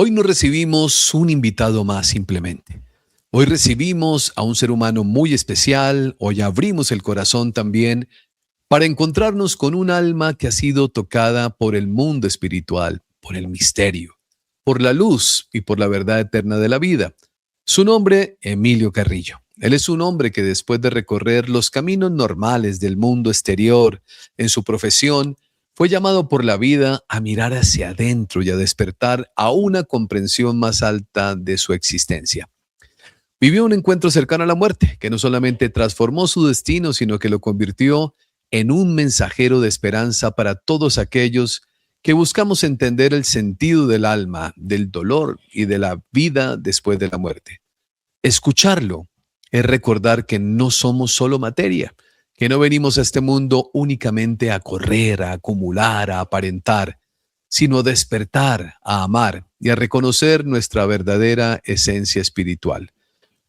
Hoy no recibimos un invitado más simplemente. Hoy recibimos a un ser humano muy especial, hoy abrimos el corazón también para encontrarnos con un alma que ha sido tocada por el mundo espiritual, por el misterio, por la luz y por la verdad eterna de la vida. Su nombre, Emilio Carrillo. Él es un hombre que después de recorrer los caminos normales del mundo exterior en su profesión, fue llamado por la vida a mirar hacia adentro y a despertar a una comprensión más alta de su existencia. Vivió un encuentro cercano a la muerte, que no solamente transformó su destino, sino que lo convirtió en un mensajero de esperanza para todos aquellos que buscamos entender el sentido del alma, del dolor y de la vida después de la muerte. Escucharlo es recordar que no somos solo materia, que no venimos a este mundo únicamente a correr, a acumular, a aparentar, sino a despertar, a amar y a reconocer nuestra verdadera esencia espiritual.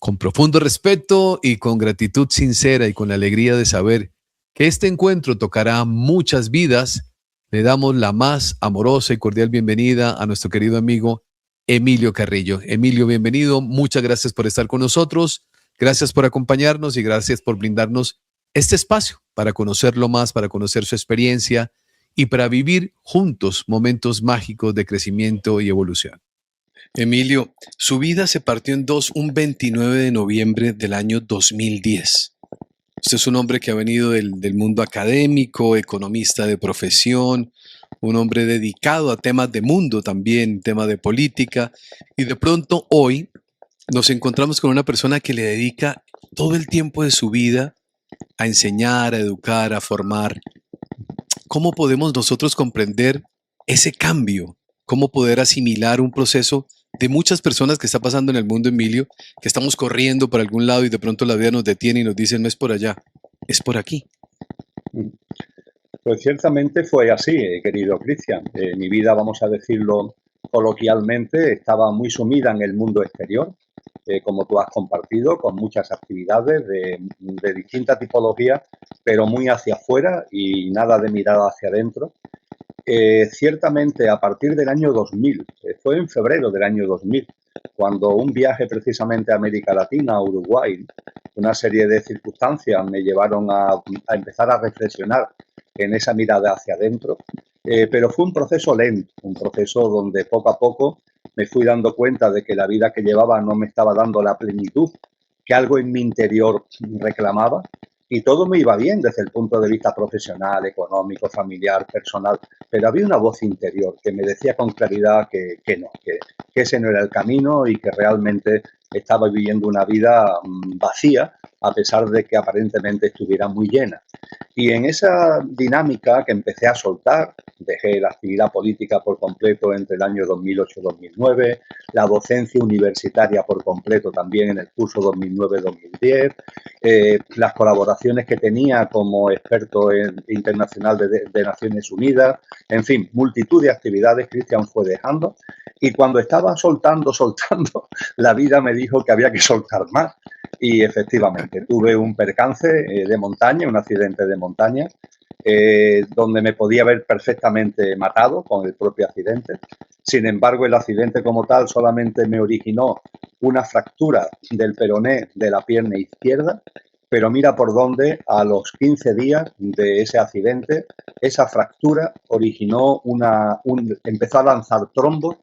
Con profundo respeto y con gratitud sincera y con la alegría de saber que este encuentro tocará muchas vidas, le damos la más amorosa y cordial bienvenida a nuestro querido amigo Emilio Carrillo. Emilio, bienvenido. Muchas gracias por estar con nosotros. Gracias por acompañarnos y gracias por brindarnos este espacio para conocerlo más, para conocer su experiencia y para vivir juntos momentos mágicos de crecimiento y evolución. Emilio, su vida se partió en dos un 29 de noviembre del año 2010. Usted es un hombre que ha venido del mundo académico, economista de profesión, un hombre dedicado a temas de mundo también, temas de política, y de pronto hoy nos encontramos con una persona que le dedica todo el tiempo de su vida a enseñar, a educar, a formar. ¿Cómo podemos nosotros comprender ese cambio? ¿Cómo poder asimilar un proceso de muchas personas que está pasando en el mundo, Emilio, que estamos corriendo por algún lado y de pronto la vida nos detiene y nos dice, no es por allá, es por aquí? Pues ciertamente fue así, querido Cristian. Mi vida, vamos a decirlo coloquialmente, estaba muy sumida en el mundo exterior, como tú has compartido, con muchas actividades de distintas tipologías, pero muy hacia afuera y nada de mirada hacia adentro. Ciertamente, a partir del año 2000, fue en febrero del año 2000, cuando un viaje precisamente a América Latina, a Uruguay, una serie de circunstancias me llevaron a empezar a reflexionar en esa mirada hacia adentro, pero fue un proceso lento, un proceso donde poco a poco me fui dando cuenta de que la vida que llevaba no me estaba dando la plenitud que algo en mi interior reclamaba, y todo me iba bien desde el punto de vista profesional, económico, familiar, personal, pero había una voz interior que me decía con claridad que no, que ese no era el camino y que realmente estaba viviendo una vida vacía, a pesar de que aparentemente estuviera muy llena. Y en esa dinámica que empecé a soltar, dejé la actividad política por completo entre el año 2008-2009, la docencia universitaria por completo también en el curso 2009-2010, las colaboraciones que tenía como experto internacional de Naciones Unidas, en fin, multitud de actividades Cristian fue dejando, y cuando estaba soltando, la vida me dijo que había que soltar más. Y efectivamente, tuve un percance de montaña, un accidente de montaña, donde me podía haber perfectamente matado con el propio accidente. Sin embargo, el accidente como tal solamente me originó una fractura del peroné de la pierna izquierda, pero mira por dónde, a los 15 días de ese accidente, esa fractura originó empezó a lanzar trombos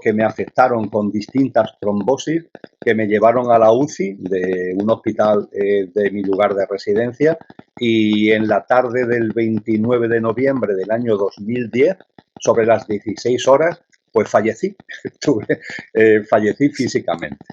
que me afectaron con distintas trombosis que me llevaron a la UCI de un hospital de mi lugar de residencia, y en la tarde del 29 de noviembre del año 2010, sobre las 16 horas, pues fallecí, fallecí físicamente.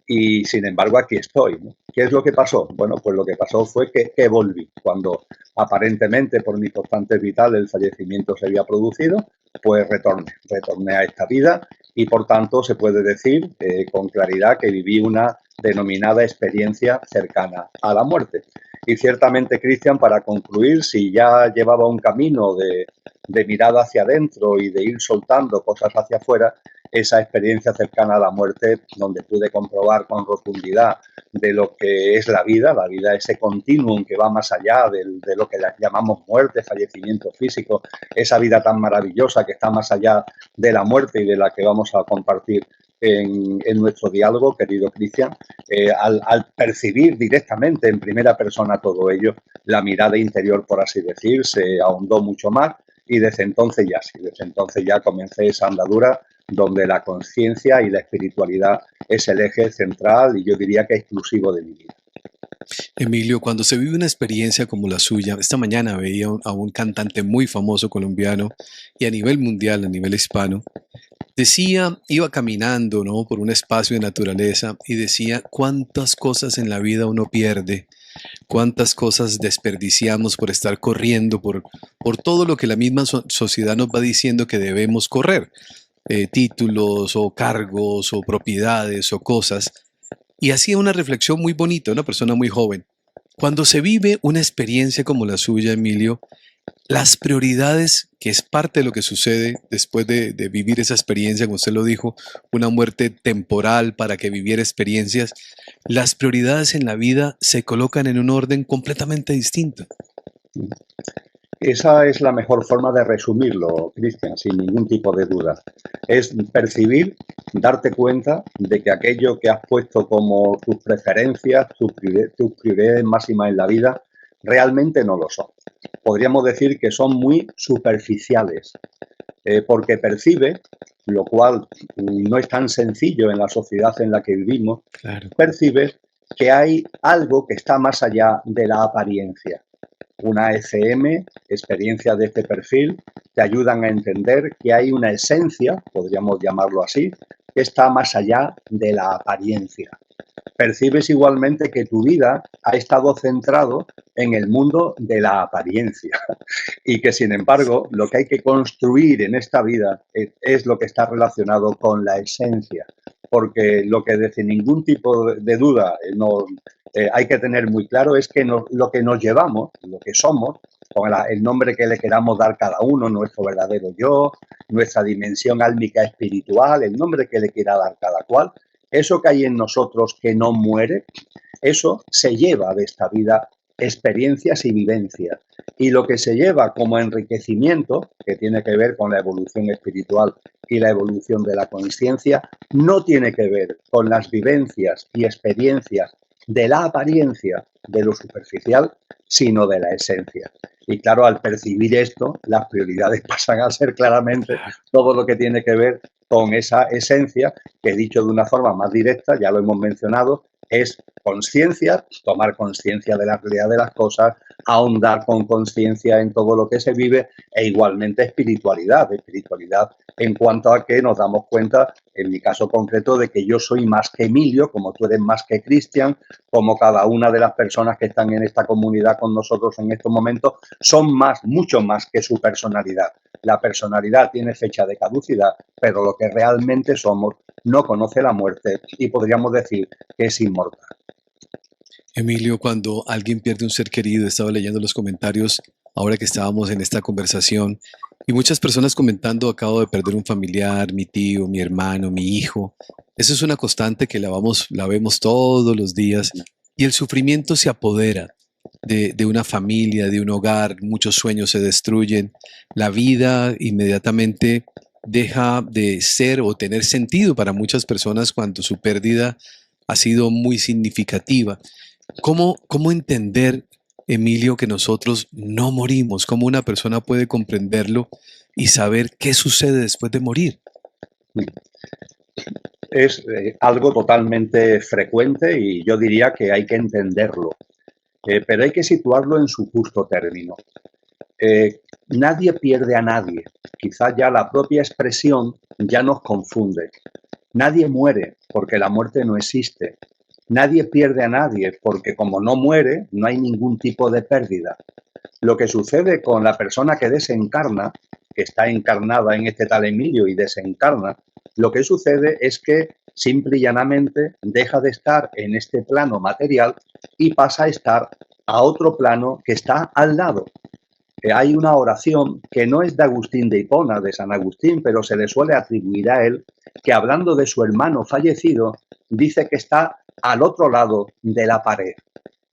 Y sin embargo aquí estoy, ¿no? ¿Qué es lo que pasó? Bueno, pues lo que pasó fue que volví. Cuando aparentemente por mis constantes vitales el fallecimiento se había producido, pues retorné a esta vida, y por tanto se puede decir con claridad que viví una denominada experiencia cercana a la muerte. Y ciertamente, Cristian, para concluir, si ya llevaba un camino de mirada hacia adentro y de ir soltando cosas hacia afuera, esa experiencia cercana a la muerte, donde pude comprobar con rotundidad de lo que es la vida, ese continuum que va más allá de lo que llamamos muerte, fallecimiento físico, esa vida tan maravillosa que está más allá de la muerte y de la que vamos a compartir en nuestro diálogo, querido Cristian, al percibir directamente en primera persona todo ello, la mirada interior, por así decir, se ahondó mucho más y desde entonces ya comencé esa andadura donde la conciencia y la espiritualidad es el eje central y yo diría que exclusivo de mi vida. Emilio, cuando se vive una experiencia como la suya, esta mañana veía a un cantante muy famoso colombiano y a nivel mundial, a nivel hispano, decía, iba caminando, ¿no?, por un espacio de naturaleza y decía cuántas cosas en la vida uno pierde, cuántas cosas desperdiciamos por estar corriendo, por todo lo que la misma sociedad nos va diciendo que debemos correr, títulos o cargos o propiedades o cosas. Y hacía una reflexión muy bonita, una persona muy joven. Cuando se vive una experiencia como la suya, Emilio, las prioridades, que es parte de lo que sucede después de vivir esa experiencia, como usted lo dijo, una muerte temporal para que viviera experiencias, las prioridades en la vida se colocan en un orden completamente distinto. Esa es la mejor forma de resumirlo, Cristian, sin ningún tipo de duda. Es percibir, darte cuenta de que aquello que has puesto como tus preferencias, tus prioridades máximas en la vida, realmente no lo son. Podríamos decir que son muy superficiales, porque percibe, lo cual no es tan sencillo en la sociedad en la que vivimos, Claro. percibes que hay algo que está más allá de la apariencia. Una ECM, experiencias de este perfil, te ayudan a entender que hay una esencia, podríamos llamarlo así, que está más allá de la apariencia. Percibes igualmente que tu vida ha estado centrado en el mundo de la apariencia y que, sin embargo, lo que hay que construir en esta vida es lo que está relacionado con la esencia, porque lo que desde ningún tipo de duda hay que tener muy claro es que lo que nos llevamos, lo que somos, con el nombre que le queramos dar cada uno, nuestro verdadero yo, nuestra dimensión álmica espiritual, el nombre que le quiera dar cada cual, eso que hay en nosotros que no muere, eso se lleva de esta vida experiencias y vivencias. Y lo que se lleva como enriquecimiento, que tiene que ver con la evolución espiritual y la evolución de la conciencia, no tiene que ver con las vivencias y experiencias de la apariencia, de lo superficial, sino de la esencia. Y claro, al percibir esto, las prioridades pasan a ser claramente todo lo que tiene que ver con esa esencia, que dicho de una forma más directa, ya lo hemos mencionado, es conciencia, tomar conciencia de la realidad de las cosas, ahondar con conciencia en todo lo que se vive e igualmente espiritualidad en cuanto a que nos damos cuenta, en mi caso concreto, de que yo soy más que Emilio, como tú eres más que Cristian, como cada una de las personas que están en esta comunidad con nosotros en estos momentos, son mucho más que su personalidad. La personalidad tiene fecha de caducidad, pero lo que realmente somos no conoce la muerte y podríamos decir que es inmortal. Emilio, cuando alguien pierde un ser querido, estaba leyendo los comentarios ahora que estábamos en esta conversación y muchas personas comentando, acabo de perder un familiar, mi tío, mi hermano, mi hijo. Eso es una constante que la vemos todos los días y el sufrimiento se apodera de una familia, de un hogar, muchos sueños se destruyen, la vida inmediatamente deja de ser o tener sentido para muchas personas cuando su pérdida ha sido muy significativa. ¿Cómo entender, Emilio, que nosotros no morimos? ¿Cómo una persona puede comprenderlo y saber qué sucede después de morir? Es algo totalmente frecuente y yo diría que hay que entenderlo, pero hay que situarlo en su justo término. Nadie pierde a nadie. Quizá ya la propia expresión ya nos confunde. Nadie muere porque la muerte no existe. Nadie pierde a nadie porque como no muere, no hay ningún tipo de pérdida. Lo que sucede con la persona que desencarna, que está encarnada en este tal Emilio y desencarna, lo que sucede es que simple y llanamente deja de estar en este plano material y pasa a estar a otro plano que está al lado. Hay una oración que no es de Agustín de Hipona, de San Agustín, pero se le suele atribuir a él, que hablando de su hermano fallecido, dice que está al otro lado de la pared.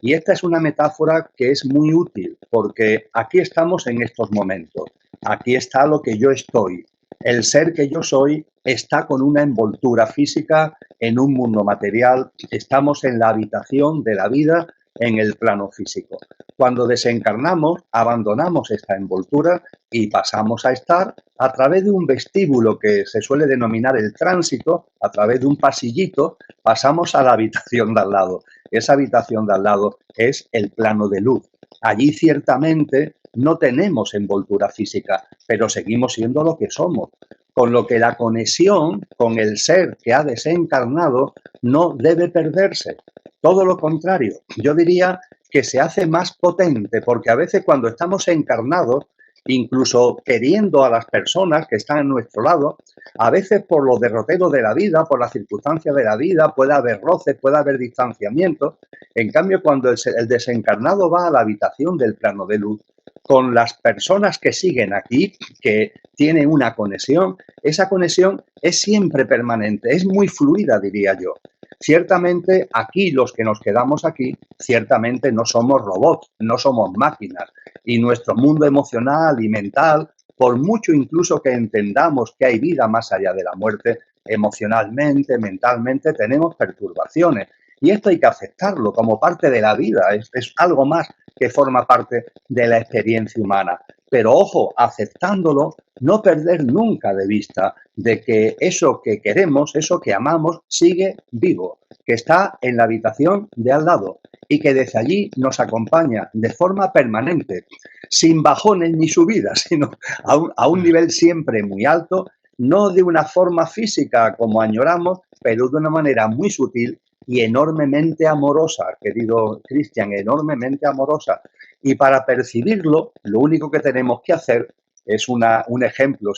Y esta es una metáfora que es muy útil, porque aquí estamos en estos momentos, aquí está lo que yo estoy. El ser que yo soy está con una envoltura física en un mundo material, estamos en la habitación de la vida en el plano físico. Cuando desencarnamos, abandonamos esta envoltura y pasamos a estar a través de un vestíbulo que se suele denominar el tránsito, a través de un pasillito, pasamos a la habitación de al lado. Esa habitación de al lado es el plano de luz. Allí ciertamente no tenemos envoltura física, pero seguimos siendo lo que somos. Con lo que la conexión con el ser que ha desencarnado no debe perderse. Todo lo contrario, yo diría que se hace más potente, porque a veces cuando estamos encarnados, incluso queriendo a las personas que están a nuestro lado, a veces por los derroteros de la vida, por las circunstancias de la vida, puede haber roces, puede haber distanciamiento. En cambio, cuando el desencarnado va a la habitación del plano de luz, con las personas que siguen aquí, que tienen una conexión, esa conexión es siempre permanente, es muy fluida, diría yo. Ciertamente aquí, los que nos quedamos aquí, ciertamente no somos robots, no somos máquinas. Y nuestro mundo emocional y mental, por mucho incluso que entendamos que hay vida más allá de la muerte, emocionalmente, mentalmente, tenemos perturbaciones. Y esto hay que aceptarlo como parte de la vida, es algo más que forma parte de la experiencia humana. Pero ojo, aceptándolo, no perder nunca de vista de que eso que queremos, eso que amamos, sigue vivo, que está en la habitación de al lado y que desde allí nos acompaña de forma permanente, sin bajones ni subidas, sino a un nivel siempre muy alto, no de una forma física como añoramos, pero de una manera muy sutil y enormemente amorosa, querido Cristian, enormemente amorosa. Y para percibirlo, lo único que tenemos que hacer es un ejemplo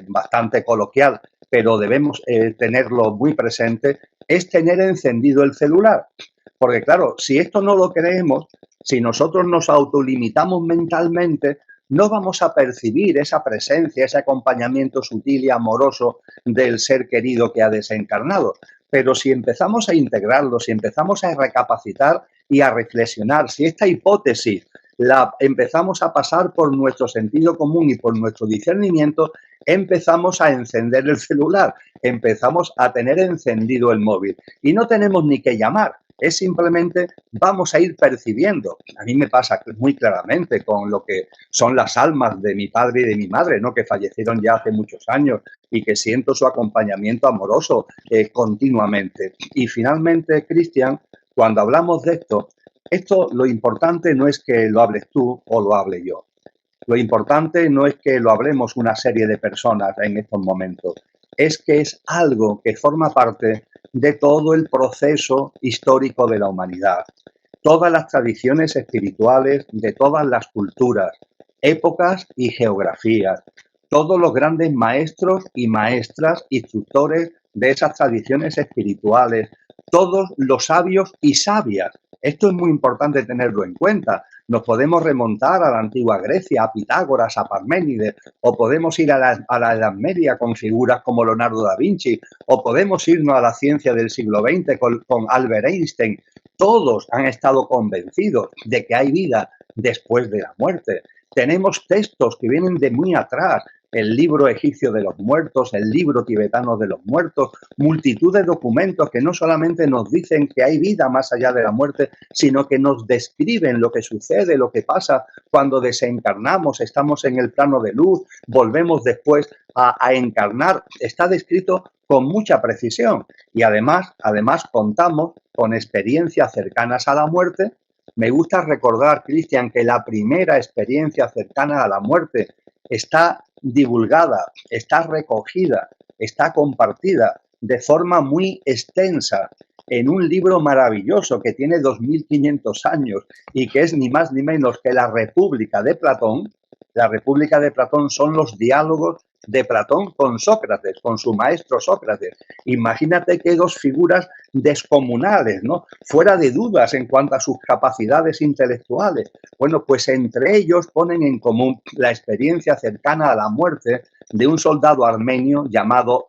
bastante coloquial, pero debemos tenerlo muy presente, es tener encendido el celular. Porque claro, si esto no lo creemos, si nosotros nos autolimitamos mentalmente, no vamos a percibir esa presencia, ese acompañamiento sutil y amoroso del ser querido que ha desencarnado. Pero si empezamos a integrarlo, si empezamos a recapacitar y a reflexionar, si esta hipótesis la empezamos a pasar por nuestro sentido común y por nuestro discernimiento, empezamos a encender el celular, empezamos a tener encendido el móvil. Y no tenemos ni que llamar, es simplemente vamos a ir percibiendo. A mí me pasa muy claramente con lo que son las almas de mi padre y de mi madre, ¿no? Que fallecieron ya hace muchos años y que siento su acompañamiento amoroso continuamente. Y finalmente, Cristian, cuando hablamos de esto lo importante no es que lo hables tú o lo hable yo. Lo importante no es que lo hablemos una serie de personas en estos momentos. Es que es algo que forma parte de todo el proceso histórico de la humanidad. Todas las tradiciones espirituales de todas las culturas, épocas y geografías. Todos los grandes maestros y maestras, instructores de esas tradiciones espirituales. Todos los sabios y sabias. Esto es muy importante tenerlo en cuenta. Nos podemos remontar a la antigua Grecia, a Pitágoras, a Parménides, o podemos ir a la Edad Media con figuras como Leonardo da Vinci, o podemos irnos a la ciencia del siglo XX con Albert Einstein. Todos han estado convencidos de que hay vida después de la muerte. Tenemos textos que vienen de muy atrás, el libro egipcio de los muertos, el libro tibetano de los muertos, multitud de documentos que no solamente nos dicen que hay vida más allá de la muerte, sino que nos describen lo que sucede, lo que pasa cuando desencarnamos, estamos en el plano de luz, volvemos después a encarnar. Está descrito con mucha precisión y además contamos con experiencias cercanas a la muerte. Me gusta recordar, Cristian, que la primera experiencia cercana a la muerte está divulgada, está recogida, está compartida de forma muy extensa en un libro maravilloso que tiene 2500 años y que es ni más ni menos que la República de Platón. La República de Platón son los diálogos de Platón con Sócrates, con su maestro Sócrates. Imagínate que dos figuras descomunales, ¿no? Fuera de dudas en cuanto a sus capacidades intelectuales. Bueno, pues entre ellos ponen en común la experiencia cercana a la muerte de un soldado armenio llamado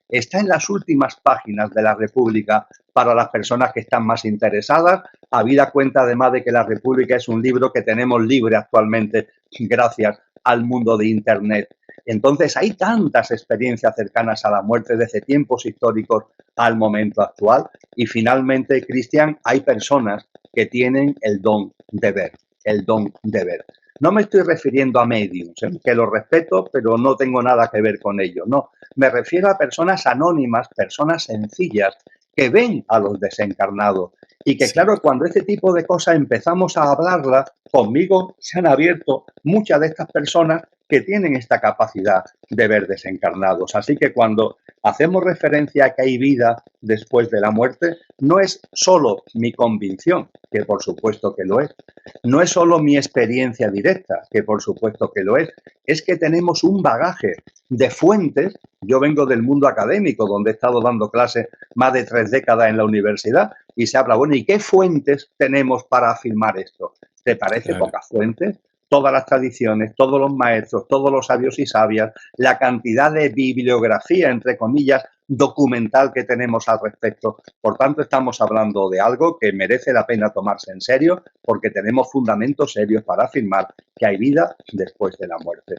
Está en las últimas páginas de la República para las personas que están más interesadas. Habida cuenta además de que la República es un libro que tenemos libre actualmente gracias al mundo de Internet. Entonces hay tantas experiencias cercanas a la muerte desde tiempos históricos al momento actual. Y finalmente, Cristian, hay personas que tienen el don de ver, el don de ver. No me estoy refiriendo a mediums, que los respeto, pero no tengo nada que ver con ello. No, me refiero a personas anónimas, personas sencillas, que ven a los desencarnados. Y que, claro, cuando este tipo de cosas empezamos a hablarlas, conmigo se han abierto muchas de estas personas que tienen esta capacidad de ver desencarnados. Así que cuando hacemos referencia a que hay vida después de la muerte, no es solo mi convicción, que por supuesto que lo es, no es solo mi experiencia directa, que por supuesto que lo es que tenemos un bagaje de fuentes. Yo vengo del mundo académico, donde he estado dando clases más de 3 décadas en la universidad, y se habla, bueno, ¿y qué fuentes tenemos para afirmar esto? ¿Te parece pocas fuentes? Todas las tradiciones, todos los maestros, todos los sabios y sabias, la cantidad de bibliografía, entre comillas, documental que tenemos al respecto. Por tanto, estamos hablando de algo que merece la pena tomarse en serio, porque tenemos fundamentos serios para afirmar que hay vida después de la muerte.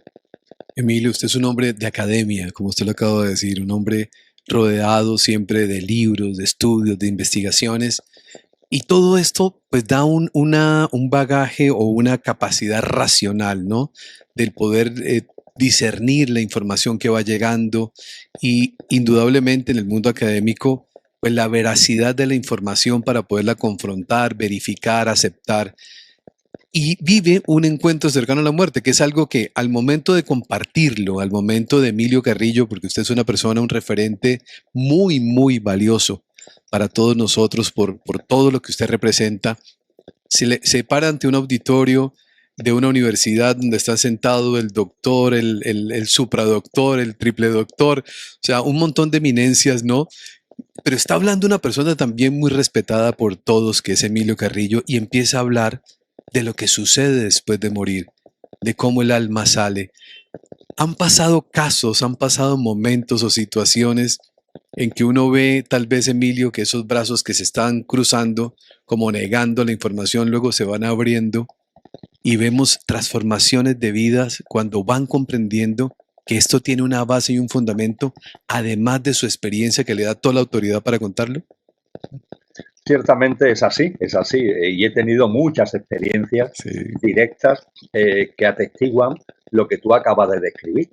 Emilio, usted es un hombre de academia, como usted lo acaba de decir, un hombre rodeado siempre de libros, de estudios, de investigaciones. Y todo esto pues da un bagaje o una capacidad racional, ¿no? Del poder discernir la información que va llegando y indudablemente en el mundo académico pues la veracidad de la información para poderla confrontar, verificar, aceptar. Y vive un encuentro cercano a la muerte, que es algo que al momento de compartirlo, al momento de Emilio Carrillo, porque usted es una persona, un referente muy, muy valioso para todos nosotros por todo lo que usted representa, se para ante un auditorio de una universidad donde está sentado el doctor, el supradoctor, el triple doctor, o sea, un montón de eminencias, ¿no? Pero está hablando una persona también muy respetada por todos, que es Emilio Carrillo, y empieza a hablar de lo que sucede después de morir, de cómo el alma sale. Han pasado casos, han pasado momentos o situaciones en que uno ve, tal vez, Emilio, que esos brazos que se están cruzando, como negando la información, luego se van abriendo y vemos transformaciones de vidas cuando van comprendiendo que esto tiene una base y un fundamento, además de su experiencia que le da toda la autoridad para contarlo. Ciertamente es así, y he tenido muchas experiencias directas que atestiguan lo que tú acabas de describir.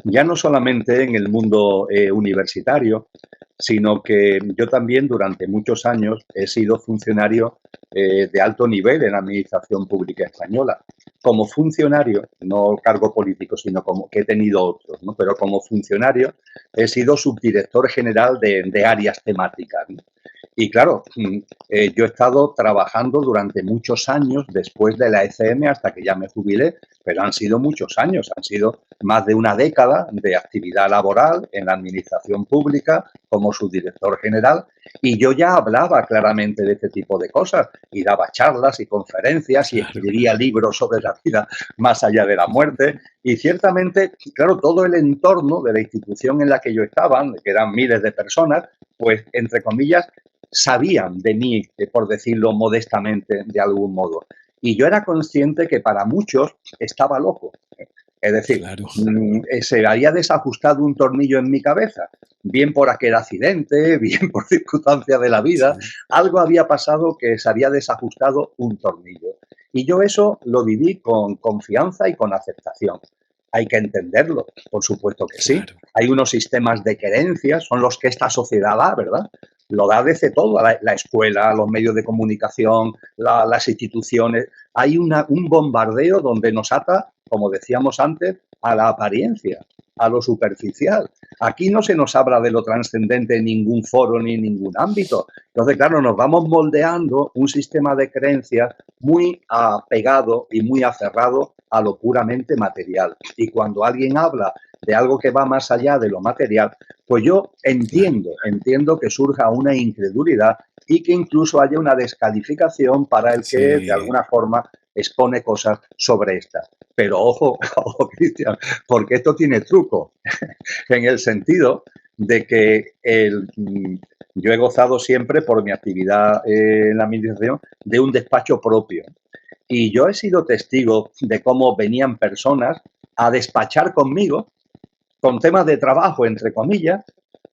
Ya no solamente en el mundo universitario, sino que yo también durante muchos años he sido funcionario de alto nivel en la Administración Pública Española. Como funcionario, no cargo político, sino como que he tenido otros, ¿no? Pero como funcionario he sido subdirector general de áreas temáticas, ¿no? Y claro, yo he estado trabajando durante muchos años después de la ECM hasta que ya me jubilé, pero han sido muchos años, han sido más de una década de actividad laboral en la administración pública como subdirector general, y yo ya hablaba claramente de este tipo de cosas y daba charlas y conferencias y escribía libros sobre la vida más allá de la muerte. Y ciertamente, claro, todo el entorno de la institución en la que yo estaba, que eran miles de personas, pues entre comillas, sabían de mí, por decirlo modestamente, de algún modo. Y yo era consciente que para muchos estaba loco. Es decir, se había desajustado un tornillo en mi cabeza, bien por aquel accidente, bien por circunstancias de la vida, algo había pasado que se había desajustado un tornillo. Y yo eso lo viví con confianza y con aceptación. Hay que entenderlo, por supuesto que sí. Hay unos sistemas de creencias, son los que esta sociedad da, ¿verdad? Lo da desde todo, la escuela, los medios de comunicación, las instituciones. Hay un bombardeo donde nos ata, como decíamos antes, a la apariencia, a lo superficial. Aquí no se nos habla de lo trascendente en ningún foro ni en ningún ámbito. Entonces, claro, nos vamos moldeando un sistema de creencias muy apegado y muy aferrado a lo puramente material. Y cuando alguien habla de algo que va más allá de lo material, pues yo Claro. entiendo que surja una incredulidad y que incluso haya una descalificación para el que de Sí, alguna forma expone cosas sobre esta. Pero ojo, ojo, Cristian, porque esto tiene truco, en el sentido de que yo he gozado siempre por mi actividad en la administración de un despacho propio. Y yo he sido testigo de cómo venían personas a despachar conmigo con temas de trabajo, entre comillas.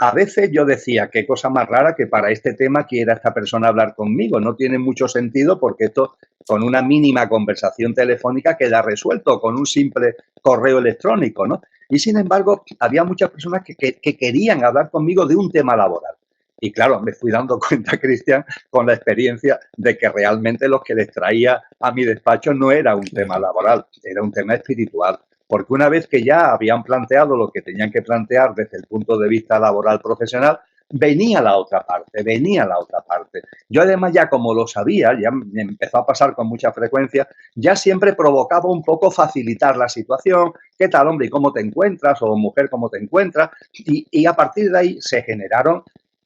A veces yo decía, qué cosa más rara que para este tema quiera esta persona hablar conmigo. No tiene mucho sentido porque esto con una mínima conversación telefónica queda resuelto, con un simple correo electrónico, ¿no? Y sin embargo, había muchas personas que querían hablar conmigo de un tema laboral. Y claro, me fui dando cuenta, Cristian, con la experiencia de que realmente lo que les traía a mi despacho no era un tema claro. laboral, era un tema espiritual. Porque una vez que ya habían planteado lo que tenían que plantear desde el punto de vista laboral profesional, venía la otra parte, venía la otra parte. Yo además ya como lo sabía, ya me empezó a pasar con mucha frecuencia, ya siempre provocaba un poco facilitar la situación. ¿Qué tal, hombre? ¿Y cómo te encuentras? O mujer, ¿cómo te encuentras? Y a partir de ahí se generaron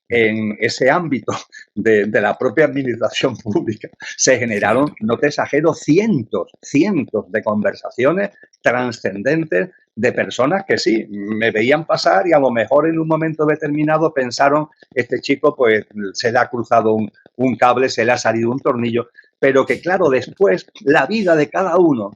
en ese ámbito de la propia administración pública, se generaron, Claro. no te exagero, cientos de conversaciones trascendentes de personas que sí, me veían pasar y a lo mejor en un momento determinado pensaron, este chico pues se le ha cruzado un cable, se le ha salido un tornillo, pero que claro, después la vida de cada uno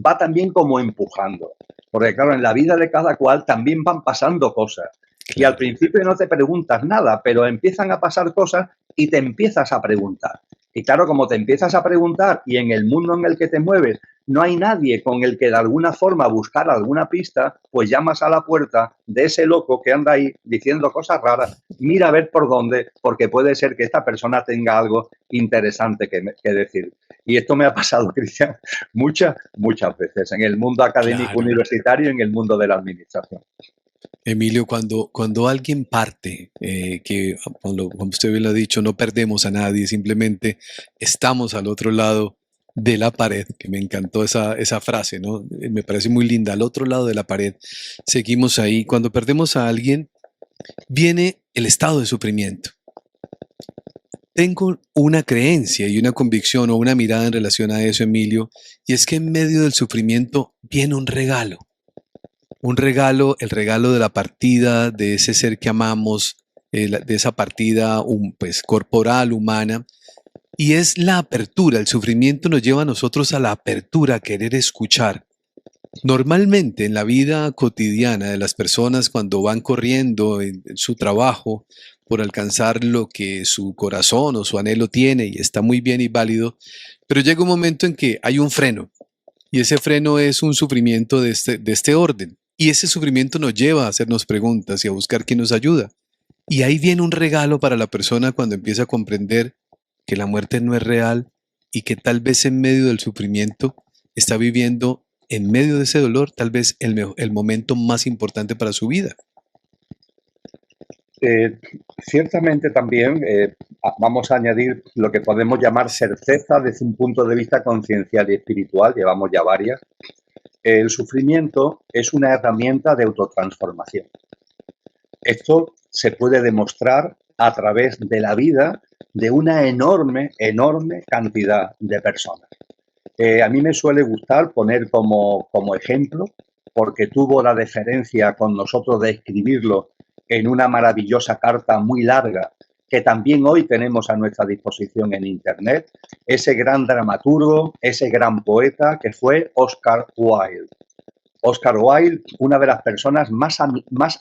va también como empujando, porque claro, en la vida de cada cual también van pasando cosas. Y al Claro. principio no te preguntas nada, pero empiezan a pasar cosas y te empiezas a preguntar. Y claro, como te empiezas a preguntar y en el mundo en el que te mueves no hay nadie con el que de alguna forma buscar alguna pista, pues llamas a la puerta de ese loco que anda ahí diciendo cosas raras, mira a ver por dónde, porque puede ser que esta persona tenga algo interesante que decir. Y esto me ha pasado, Cristian, muchas veces en el mundo académico Claro. universitario y en el mundo de la administración. Emilio, cuando alguien parte, que como usted bien lo ha dicho, no perdemos a nadie, simplemente estamos al otro lado de la pared, que me encantó esa frase, ¿no? Me parece muy linda, al otro lado de la pared, seguimos ahí. Cuando perdemos a alguien, viene el estado de sufrimiento. Tengo una creencia y una convicción o una mirada en relación a eso, Emilio, y es que en medio del sufrimiento viene un regalo. Un regalo, el regalo de la partida de ese ser que amamos, de esa partida pues, corporal, humana, y es la apertura. El sufrimiento nos lleva a nosotros a la apertura, a querer escuchar. Normalmente en la vida cotidiana de las personas cuando van corriendo en su trabajo por alcanzar lo que su corazón o su anhelo tiene y está muy bien y válido, pero llega un momento en que hay un freno y ese freno es un sufrimiento de este orden. Y ese sufrimiento nos lleva a hacernos preguntas y a buscar quién nos ayuda. Y ahí viene un regalo para la persona cuando empieza a comprender que la muerte no es real y que tal vez en medio del sufrimiento está viviendo, en medio de ese dolor, tal vez el momento más importante para su vida. Eh, Ciertamente también vamos a añadir lo que podemos llamar certeza desde un punto de vista conciencial y espiritual, llevamos ya varias. El sufrimiento es una herramienta de autotransformación. Esto se puede demostrar a través de la vida de una enorme cantidad de personas. A mí me suele gustar poner como ejemplo, porque tuvo la deferencia con nosotros de escribirlo en una maravillosa carta muy larga que también hoy tenemos a nuestra disposición en Internet, ese gran dramaturgo, ese gran poeta que fue Oscar Wilde. Oscar Wilde, una de las personas más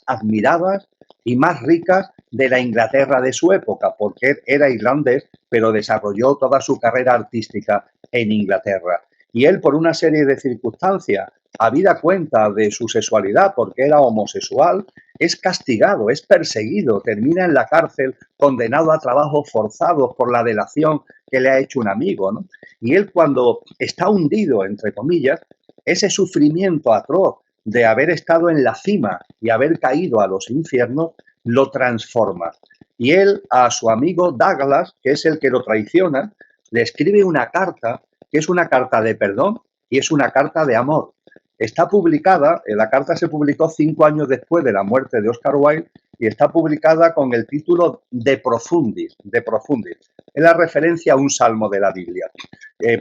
admiradas y más ricas de la Inglaterra de su época, porque era irlandés, pero desarrolló toda su carrera artística en Inglaterra. Y él, por una serie de circunstancias, habida cuenta de su sexualidad, porque era homosexual, es castigado, es perseguido, termina en la cárcel condenado a trabajos forzados por la delación que le ha hecho un amigo, ¿no? Y él cuando está hundido, entre comillas, ese sufrimiento atroz de haber estado en la cima y haber caído a los infiernos, lo transforma. Y él a su amigo Douglas, que es el que lo traiciona, le escribe una carta, que es una carta de perdón, y es una carta de amor. Está publicada, la carta se publicó 5 años después de la muerte de Oscar Wilde y está publicada con el título De Profundis, De Profundis. Es la referencia a un salmo de la Biblia,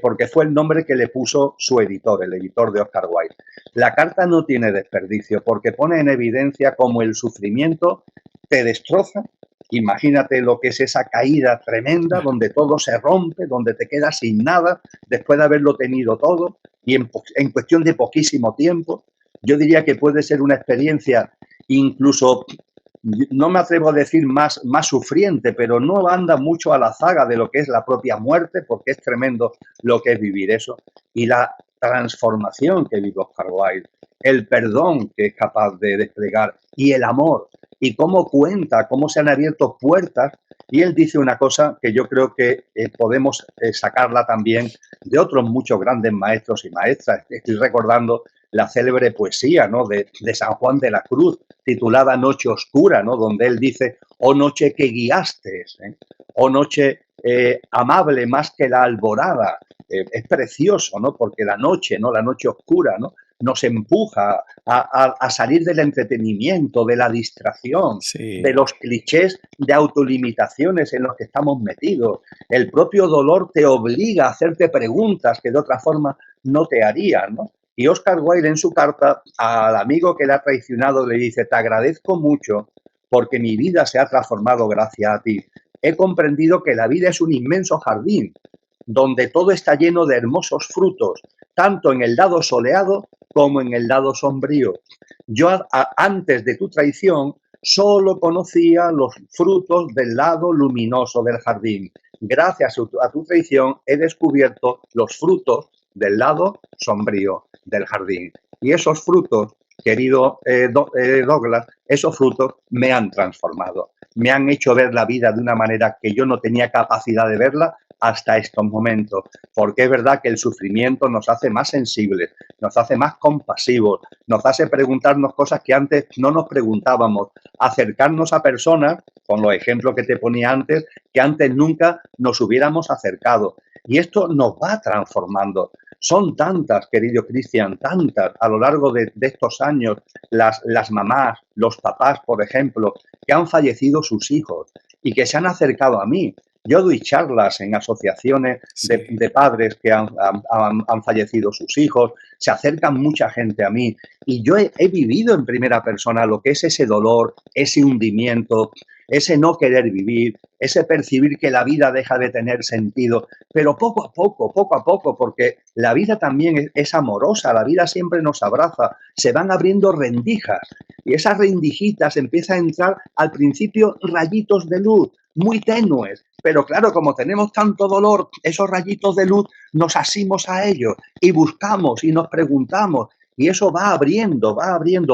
porque fue el nombre que le puso su editor, el editor de Oscar Wilde. La carta no tiene desperdicio porque pone en evidencia cómo el sufrimiento te destroza. Imagínate lo que es esa caída tremenda donde todo se rompe, donde te quedas sin nada después de haberlo tenido todo y en cuestión de poquísimo tiempo. Yo diría que puede ser una experiencia incluso, no me atrevo a decir más sufriente, pero no anda mucho a la zaga de lo que es la propia muerte, porque es tremendo lo que es vivir eso. Y la transformación que vive Oscar Wilde, el perdón que es capaz de desplegar y el amor, y cómo cuenta, cómo se han abierto puertas. Y él dice una cosa que yo creo que podemos sacarla también de otros muchos grandes maestros y maestras. Estoy recordando la célebre poesía, ¿no?, de San Juan de la Cruz, titulada Noche Oscura, ¿no?, donde él dice: oh noche que guiaste, oh noche amable más que la alborada. Es precioso, ¿no?, porque la noche, ¿no?, la noche oscura, ¿no?, nos empuja a salir del entretenimiento, de la distracción, de Sí, los clichés de autolimitaciones en los que estamos metidos. El propio dolor te obliga a hacerte preguntas que de otra forma no te harían, ¿no? Y Oscar Wilde en su carta al amigo que le ha traicionado le dice: te agradezco mucho porque mi vida se ha transformado gracias a ti. He comprendido que la vida es un inmenso jardín donde todo está lleno de hermosos frutos, tanto en el lado soleado como en el lado sombrío. Yo antes de tu traición solo conocía los frutos del lado luminoso del jardín. Gracias a tu traición he descubierto los frutos del lado sombrío del jardín. Y esos frutos, querido Douglas, esos frutos me han transformado. Me han hecho ver la vida de una manera que yo no tenía capacidad de verla hasta estos momentos, porque es verdad que el sufrimiento nos hace más sensibles, nos hace más compasivos, nos hace preguntarnos cosas que antes no nos preguntábamos, acercarnos a personas, con los ejemplos que te ponía antes, que antes nunca nos hubiéramos acercado. Y esto nos va transformando. Son tantas, querido Cristian, tantas a lo largo de estos años, las mamás, los papás, por ejemplo, que han fallecido sus hijos y que se han acercado a mí. Yo doy charlas en asociaciones sí. de padres que han fallecido sus hijos, se acercan mucha gente a mí y yo he vivido en primera persona lo que es ese dolor, ese hundimiento, ese no querer vivir, ese percibir que la vida deja de tener sentido, pero poco a poco, porque la vida también es amorosa, la vida siempre nos abraza, se van abriendo rendijas y esas rendijitas empiezan a entrar al principio rayitos de luz, muy tenues, pero claro, como tenemos tanto dolor, esos rayitos de luz nos asimos a ellos y buscamos y nos preguntamos y eso va abriendo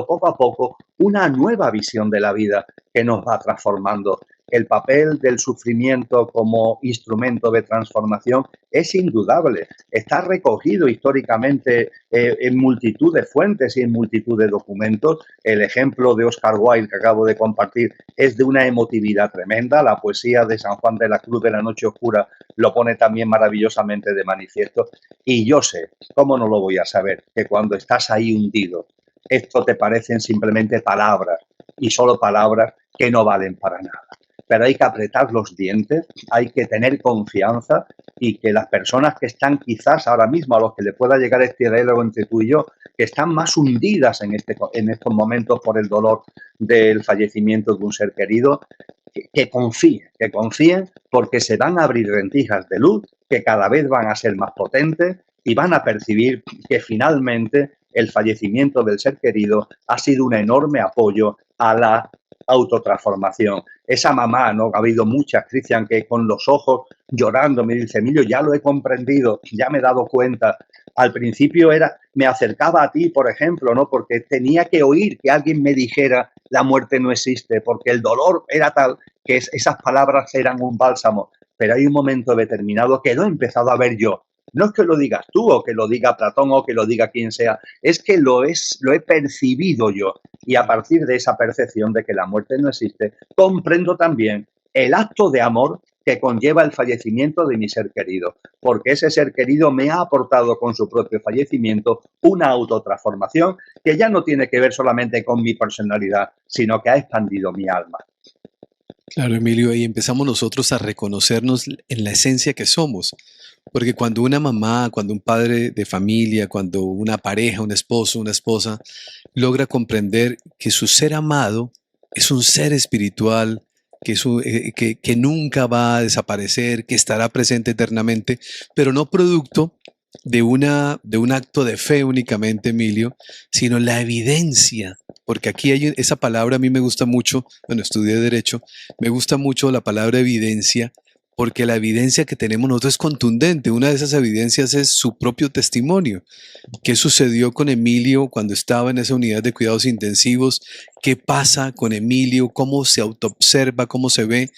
poco a poco una nueva visión de la vida que nos va transformando. El papel del sufrimiento como instrumento de transformación es indudable. Está recogido históricamente en multitud de fuentes y en multitud de documentos. El ejemplo de Oscar Wilde que acabo de compartir es de una emotividad tremenda. La poesía de San Juan de la Cruz de la Noche Oscura lo pone también maravillosamente de manifiesto. Y yo sé, ¿cómo no lo voy a saber? Que cuando estás ahí hundido, esto te parecen simplemente palabras y solo palabras que no valen para nada. Pero hay que apretar los dientes, hay que tener confianza y que las personas que están quizás ahora mismo, a los que le pueda llegar este diálogo entre tú y yo, que están más hundidas en estos momentos por el dolor del fallecimiento de un ser querido, que confíen porque se van a abrir rendijas de luz que cada vez van a ser más potentes y van a percibir que finalmente el fallecimiento del ser querido ha sido un enorme apoyo a la autotransformación. Esa mamá, ¿no? Ha habido muchas, Cristian, que con los ojos llorando me dice: Emilio, ya lo he comprendido, ya me he dado cuenta. Al principio me acercaba a ti, por ejemplo, ¿no? Porque tenía que oír que alguien me dijera la muerte no existe, porque el dolor era tal que esas palabras eran un bálsamo. Pero hay un momento determinado que lo he empezado a ver yo. No es que lo digas tú o que lo diga Platón o que lo diga quien sea, es que lo he percibido yo. Y a partir de esa percepción de que la muerte no existe, comprendo también el acto de amor que conlleva el fallecimiento de mi ser querido, porque ese ser querido me ha aportado con su propio fallecimiento una autotransformación que ya no tiene que ver solamente con mi personalidad, sino que ha expandido mi alma. Claro, Emilio, y empezamos nosotros a reconocernos en la esencia que somos. Porque cuando una mamá, cuando un padre de familia, cuando una pareja, un esposo, una esposa, logra comprender que su ser amado es un ser espiritual, que nunca va a desaparecer, que estará presente eternamente, pero no producto de un acto de fe únicamente, Emilio, sino la evidencia. Porque aquí hay esa palabra, a mí me gusta mucho, bueno, estudié Derecho, me gusta mucho la palabra evidencia, porque la evidencia que tenemos nosotros es contundente. Una de esas evidencias es su propio testimonio. ¿Qué sucedió con Emilio cuando estaba en esa unidad de cuidados intensivos? ¿Qué pasa con Emilio? ¿Cómo se autoobserva? ¿Cómo se ve?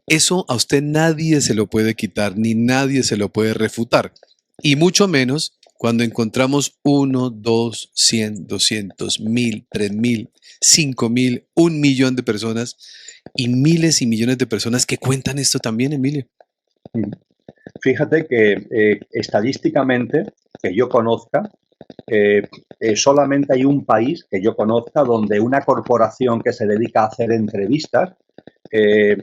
Eso a usted nadie se lo puede quitar, ni nadie se lo puede refutar. Y mucho menos cuando encontramos 1, 2, 100, 200, 1000, 3000, 5000, 1 millón de personas y miles y millones de personas que cuentan esto también, Emilio. Fíjate que estadísticamente, que yo conozca, solamente hay un país que yo conozca donde una corporación que se dedica a hacer entrevistas eh,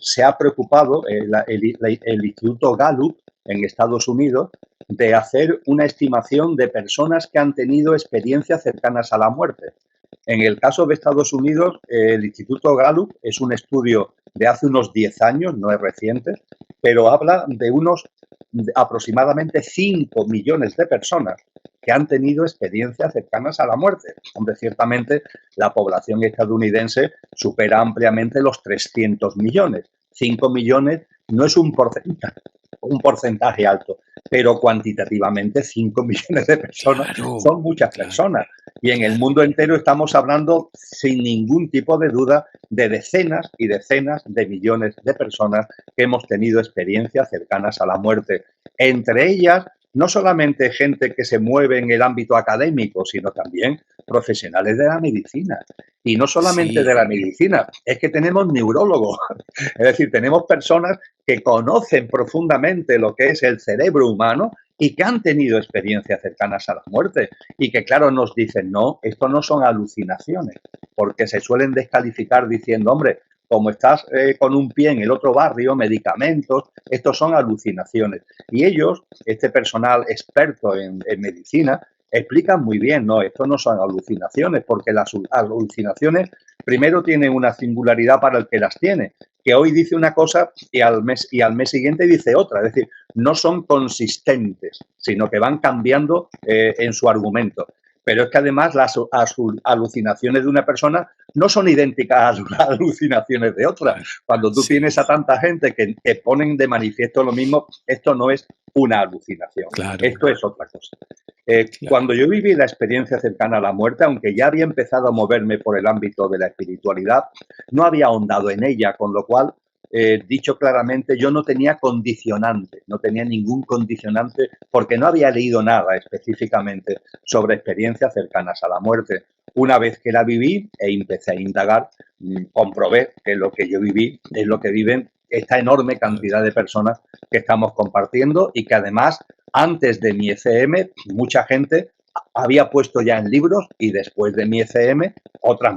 se ha preocupado, el Instituto Gallup en Estados Unidos, de hacer una estimación de personas que han tenido experiencias cercanas a la muerte. En el caso de Estados Unidos, el Instituto Gallup es un estudio de hace unos 10 años, no es reciente, pero habla de unos aproximadamente 5 millones de personas que han tenido experiencias cercanas a la muerte. Hombre, ciertamente la población estadounidense supera ampliamente los 300 millones. 5 millones no es un porcentaje alto, pero cuantitativamente 5 millones de personas son muchas personas. Y en el mundo entero estamos hablando, sin ningún tipo de duda, de decenas y decenas de millones de personas que hemos tenido experiencias cercanas a la muerte. Entre ellas, no solamente gente que se mueve en el ámbito académico, sino también profesionales de la medicina. Y no solamente de la medicina, es que tenemos neurólogos, es decir, tenemos personas que conocen profundamente lo que es el cerebro humano y que han tenido experiencias cercanas a la muerte y que, claro, nos dicen, no, esto no son alucinaciones, porque se suelen descalificar diciendo, hombre, como estás con un pie en el otro barrio, medicamentos, estos son alucinaciones. Y ellos, este personal experto en medicina, explican muy bien, no, esto no son alucinaciones, porque las alucinaciones primero tienen una singularidad para el que las tiene, que hoy dice una cosa y al mes siguiente dice otra, es decir, no son consistentes, sino que van cambiando en su argumento. Pero es que además las alucinaciones de una persona no son idénticas a las alucinaciones de otra. Cuando tú tienes a tanta gente que ponen de manifiesto lo mismo, esto no es una alucinación, esto es otra cosa. Cuando yo viví la experiencia cercana a la muerte, aunque ya había empezado a moverme por el ámbito de la espiritualidad, no había ahondado en ella, con lo cual, dicho claramente, yo no tenía condicionante, no tenía ningún condicionante porque no había leído nada específicamente sobre experiencias cercanas a la muerte. Una vez que la viví e empecé a indagar, comprobé que lo que yo viví es lo que viven esta enorme cantidad de personas que estamos compartiendo y que además, antes de mi ECM, mucha gente había puesto ya en libros y después de mi ECM,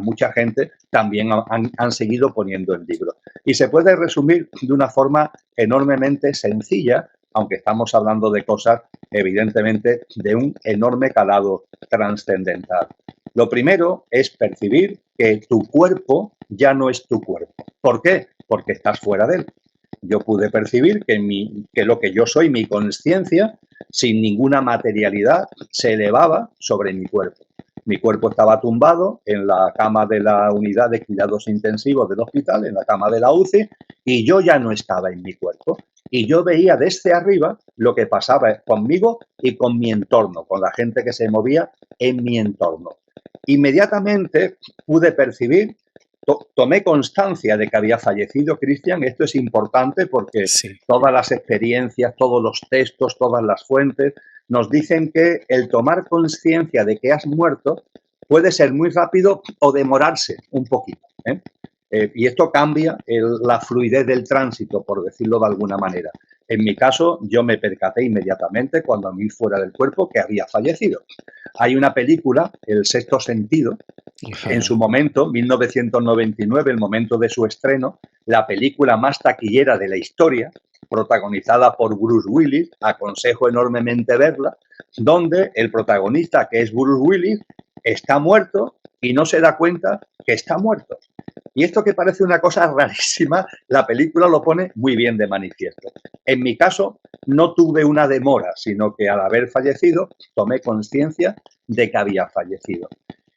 mucha gente también han seguido poniendo en libros. Y se puede resumir de una forma enormemente sencilla, aunque estamos hablando de cosas, evidentemente, de un enorme calado trascendental. Lo primero es percibir que tu cuerpo ya no es tu cuerpo. ¿Por qué? Porque estás fuera de él. Yo pude percibir que lo que yo soy, mi conciencia, sin ninguna materialidad, se elevaba sobre mi cuerpo. Mi cuerpo estaba tumbado en la cama de la unidad de cuidados intensivos del hospital, en la cama de la UCI, y yo ya no estaba en mi cuerpo. Y yo veía desde arriba lo que pasaba conmigo y con mi entorno, con la gente que se movía en mi entorno. Inmediatamente pude percibir, tomé constancia de que había fallecido Cristian. Esto es importante porque todas las experiencias, todos los textos, todas las fuentes nos dicen que el tomar conciencia de que has muerto puede ser muy rápido o demorarse un poquito, ¿eh? Y esto cambia la fluidez del tránsito, por decirlo de alguna manera. En mi caso, yo me percaté inmediatamente cuando me vi fuera del cuerpo que había fallecido. Hay una película, El sexto sentido, en Ajá. su momento, 1999, el momento de su estreno, la película más taquillera de la historia, protagonizada por Bruce Willis, aconsejo enormemente verla, donde el protagonista, que es Bruce Willis, está muerto y no se da cuenta que está muerto. Y esto que parece una cosa rarísima, la película lo pone muy bien de manifiesto. En mi caso, no tuve una demora, sino que al haber fallecido, tomé conciencia de que había fallecido.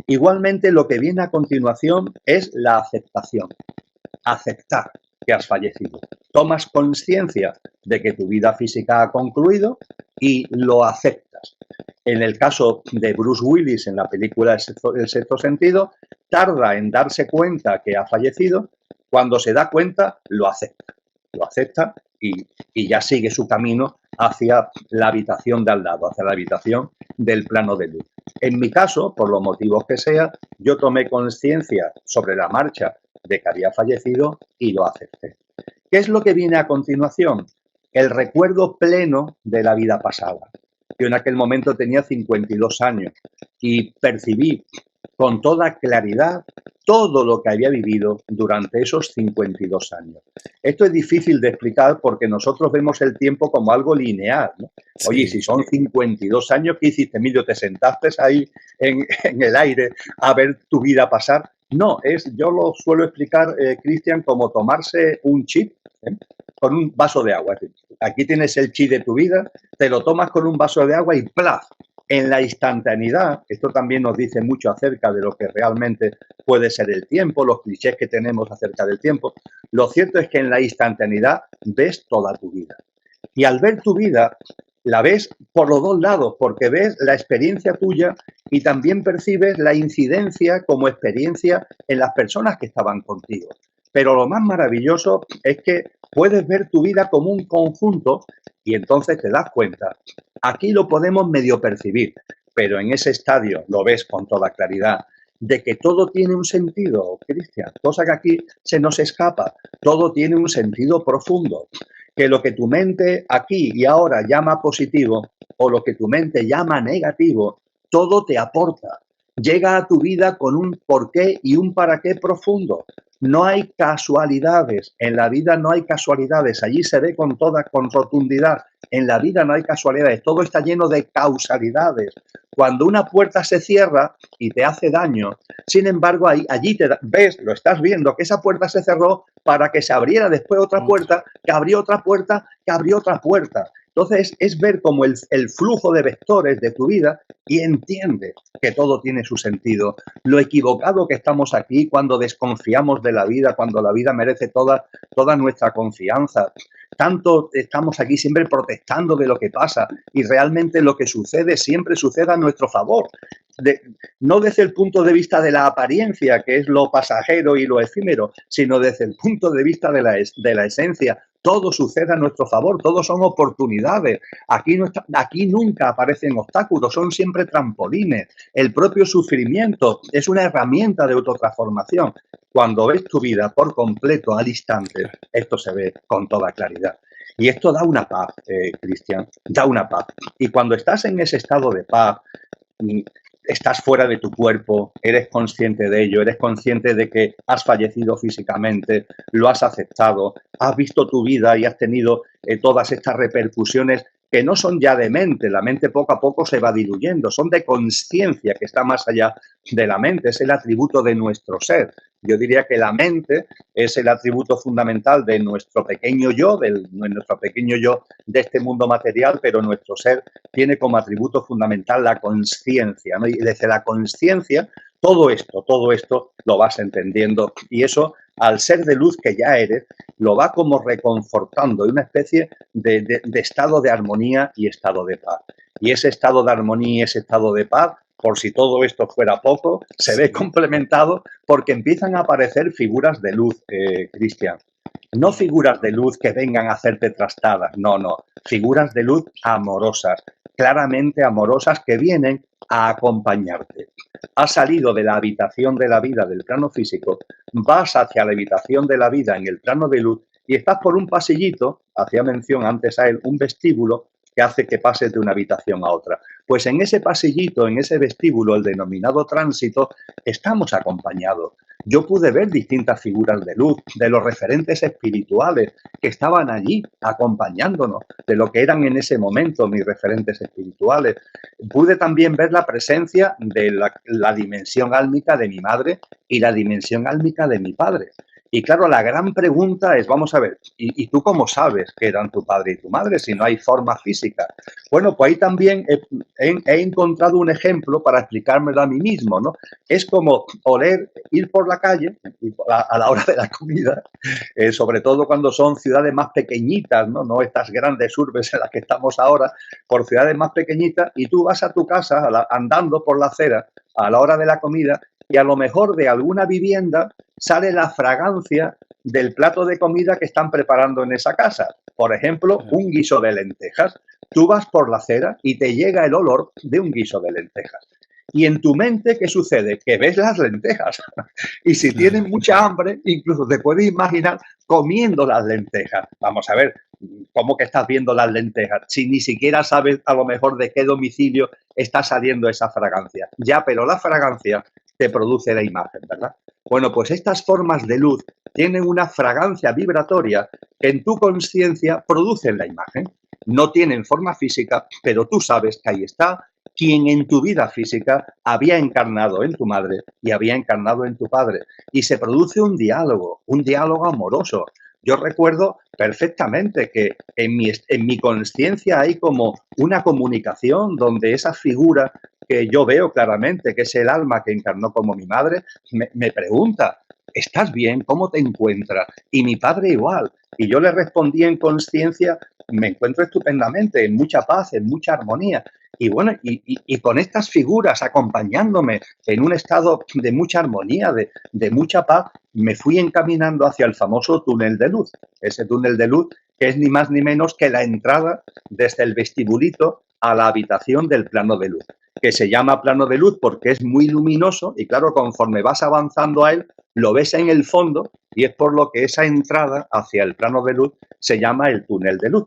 Igualmente, lo que viene a continuación es la aceptación. Aceptar que has fallecido. Tomas conciencia de que tu vida física ha concluido y lo aceptas. En el caso de Bruce Willis en la película El sexto sentido, tarda en darse cuenta que ha fallecido. Cuando se da cuenta, lo acepta. Lo acepta y ya sigue su camino hacia la habitación de al lado, hacia la habitación del plano de luz. En mi caso, por los motivos que sea, yo tomé conciencia sobre la marcha de que había fallecido y lo acepté. ¿Qué es lo que viene a continuación? El recuerdo pleno de la vida pasada. Yo en aquel momento tenía 52 años y percibí con toda claridad todo lo que había vivido durante esos 52 años. Esto es difícil de explicar porque nosotros vemos el tiempo como algo lineal, ¿no? Oye, si Sí. son 52 años, ¿qué hiciste, Emilio? ¿Te sentaste ahí en el aire a ver tu vida pasar? No, yo lo suelo explicar, Cristian, como tomarse un chip, ¿eh? Con un vaso de agua. Aquí tienes el chip de tu vida, te lo tomas con un vaso de agua y ¡plaf! En la instantaneidad, esto también nos dice mucho acerca de lo que realmente puede ser el tiempo, los clichés que tenemos acerca del tiempo. Lo cierto es que en la instantaneidad ves toda tu vida. Y al ver tu vida, la ves por los dos lados, porque ves la experiencia tuya y también percibes la incidencia como experiencia en las personas que estaban contigo. Pero lo más maravilloso es que puedes ver tu vida como un conjunto y entonces te das cuenta. Aquí lo podemos medio percibir, pero en ese estadio lo ves con toda claridad de que todo tiene un sentido, Cristian, cosa que aquí se nos escapa. Todo tiene un sentido profundo. Que lo que tu mente aquí y ahora llama positivo o lo que tu mente llama negativo, todo te aporta. Llega a tu vida con un porqué y un para qué profundo. No hay casualidades. En la vida no hay casualidades. Allí se ve con rotundidad. En la vida no hay casualidades. Todo está lleno de causalidades. Cuando una puerta se cierra y te hace daño, sin embargo, allí ves, lo estás viendo, que esa puerta se cerró para que se abriera después otra puerta, que abrió otra puerta, que abrió otra puerta. Entonces, es ver como el flujo de vectores de tu vida y entiende que todo tiene su sentido. Lo equivocado que estamos aquí cuando desconfiamos de la vida, cuando la vida merece toda nuestra confianza. Tanto estamos aquí siempre protestando de lo que pasa y realmente lo que sucede siempre sucede a nuestro favor. No desde el punto de vista de la apariencia, que es lo pasajero y lo efímero, sino desde el punto de vista de la esencia. Todo sucede a nuestro favor, todos son oportunidades. Aquí nunca aparecen obstáculos, son siempre trampolines. El propio sufrimiento es una herramienta de autotransformación. Cuando ves tu vida por completo al instante, esto se ve con toda claridad. Y esto da una paz, Cristian, da una paz. Y cuando estás en ese estado de paz, estás fuera de tu cuerpo, eres consciente de ello, eres consciente de que has fallecido físicamente, lo has aceptado, has visto tu vida y has tenido todas estas repercusiones que no son ya de mente, la mente poco a poco se va diluyendo, son de conciencia que está más allá de la mente, es el atributo de nuestro ser. Yo diría que la mente es el atributo fundamental de nuestro pequeño yo, de nuestro pequeño yo de este mundo material, pero nuestro ser tiene como atributo fundamental la conciencia, ¿no? Y desde la conciencia, todo esto lo vas entendiendo y eso, al ser de luz que ya eres, lo va como reconfortando en una especie de estado de armonía y estado de paz. Y ese estado de armonía y ese estado de paz, por si todo esto fuera poco, se ve complementado porque empiezan a aparecer figuras de luz, Cristian. No figuras de luz que vengan a hacerte trastadas, no, figuras de luz amorosas, claramente amorosas que vienen a acompañarte. Has salido de la habitación de la vida del plano físico, vas hacia la habitación de la vida en el plano de luz y estás por un pasillito, hacía mención antes a él, un vestíbulo que hace que pases de una habitación a otra. Pues en ese pasillito, en ese vestíbulo, el denominado tránsito, estamos acompañados. Yo pude ver distintas figuras de luz, de los referentes espirituales que estaban allí acompañándonos, de lo que eran en ese momento mis referentes espirituales. Pude también ver la presencia de la dimensión álmica de mi madre y la dimensión álmica de mi padre. Y claro, la gran pregunta es, vamos a ver, ¿y tú cómo sabes que eran tu padre y tu madre si no hay forma física? Bueno, pues ahí también he encontrado un ejemplo para explicármelo a mí mismo, ¿no? Es como oler, ir por la calle a la hora de la comida, sobre todo cuando son ciudades más pequeñitas, ¿no? No estas grandes urbes en las que estamos ahora, por ciudades más pequeñitas, y tú vas a tu casa andando por la acera a la hora de la comida y a lo mejor de alguna vivienda sale la fragancia del plato de comida que están preparando en esa casa. Por ejemplo, un guiso de lentejas. Tú vas por la acera y te llega el olor de un guiso de lentejas. Y en tu mente, ¿qué sucede? Que ves las lentejas. Y si tienes mucha hambre, incluso te puedes imaginar comiendo las lentejas. Vamos a ver, ¿cómo que estás viendo las lentejas? Si ni siquiera sabes a lo mejor de qué domicilio está saliendo esa fragancia. Ya, pero la fragancia te produce la imagen, ¿verdad? Bueno, pues estas formas de luz tienen una fragancia vibratoria que en tu conciencia producen la imagen. No tienen forma física, pero tú sabes que ahí está quien en tu vida física había encarnado en tu madre y había encarnado en tu padre. Y se produce un diálogo amoroso. Yo recuerdo perfectamente que en mi conciencia hay como una comunicación donde esa figura que yo veo claramente, que es el alma que encarnó como mi madre, me pregunta, ¿estás bien? ¿Cómo te encuentras? Y mi padre igual. Y yo le respondí en conciencia, me encuentro estupendamente, en mucha paz, en mucha armonía. Y bueno, y con estas figuras acompañándome en un estado de mucha armonía, de mucha paz, me fui encaminando hacia el famoso túnel de luz. Ese túnel de luz que es ni más ni menos que la entrada desde el vestibulito a la habitación del plano de luz, que se llama plano de luz porque es muy luminoso y claro, conforme vas avanzando a él, lo ves en el fondo y es por lo que esa entrada hacia el plano de luz se llama el túnel de luz.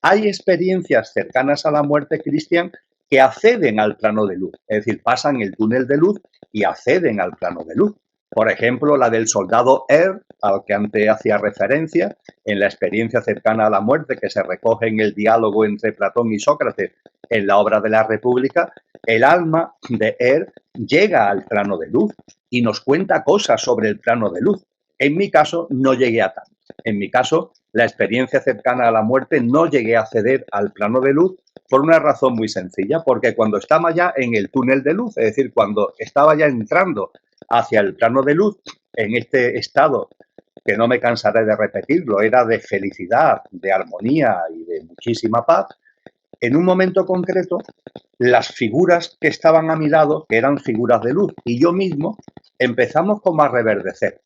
Hay experiencias cercanas a la muerte, Cristian, que acceden al plano de luz, es decir, pasan el túnel de luz y acceden al plano de luz. Por ejemplo, la del soldado al que antes hacía referencia, en la experiencia cercana a la muerte que se recoge en el diálogo entre Platón y Sócrates en la obra de la República, el alma de llega al plano de luz y nos cuenta cosas sobre el plano de luz. En mi caso, no llegué a tanto. En mi caso, la experiencia cercana a la muerte no llegué a acceder al plano de luz por una razón muy sencilla, porque cuando estaba ya en el túnel de luz, es decir, cuando estaba ya entrando hacia el plano de luz, en este estado que no me cansaré de repetirlo, era de felicidad, de armonía y de muchísima paz, en un momento concreto, las figuras que estaban a mi lado, que eran figuras de luz, y yo mismo, empezamos como a reverdecer,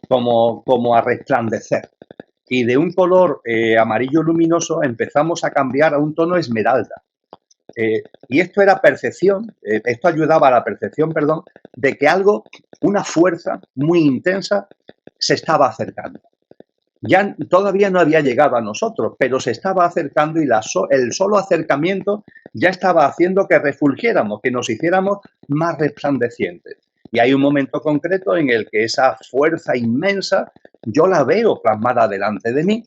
como a resplandecer. Y de un color amarillo luminoso empezamos a cambiar a un tono esmeralda. Y esto era percepción, esto ayudaba a la percepción, perdón, de que algo, una fuerza muy intensa, se estaba acercando. Ya todavía no había llegado a nosotros, pero se estaba acercando y el solo acercamiento ya estaba haciendo que refulgiéramos, que nos hiciéramos más resplandecientes. Y hay un momento concreto en el que esa fuerza inmensa yo la veo plasmada delante de mí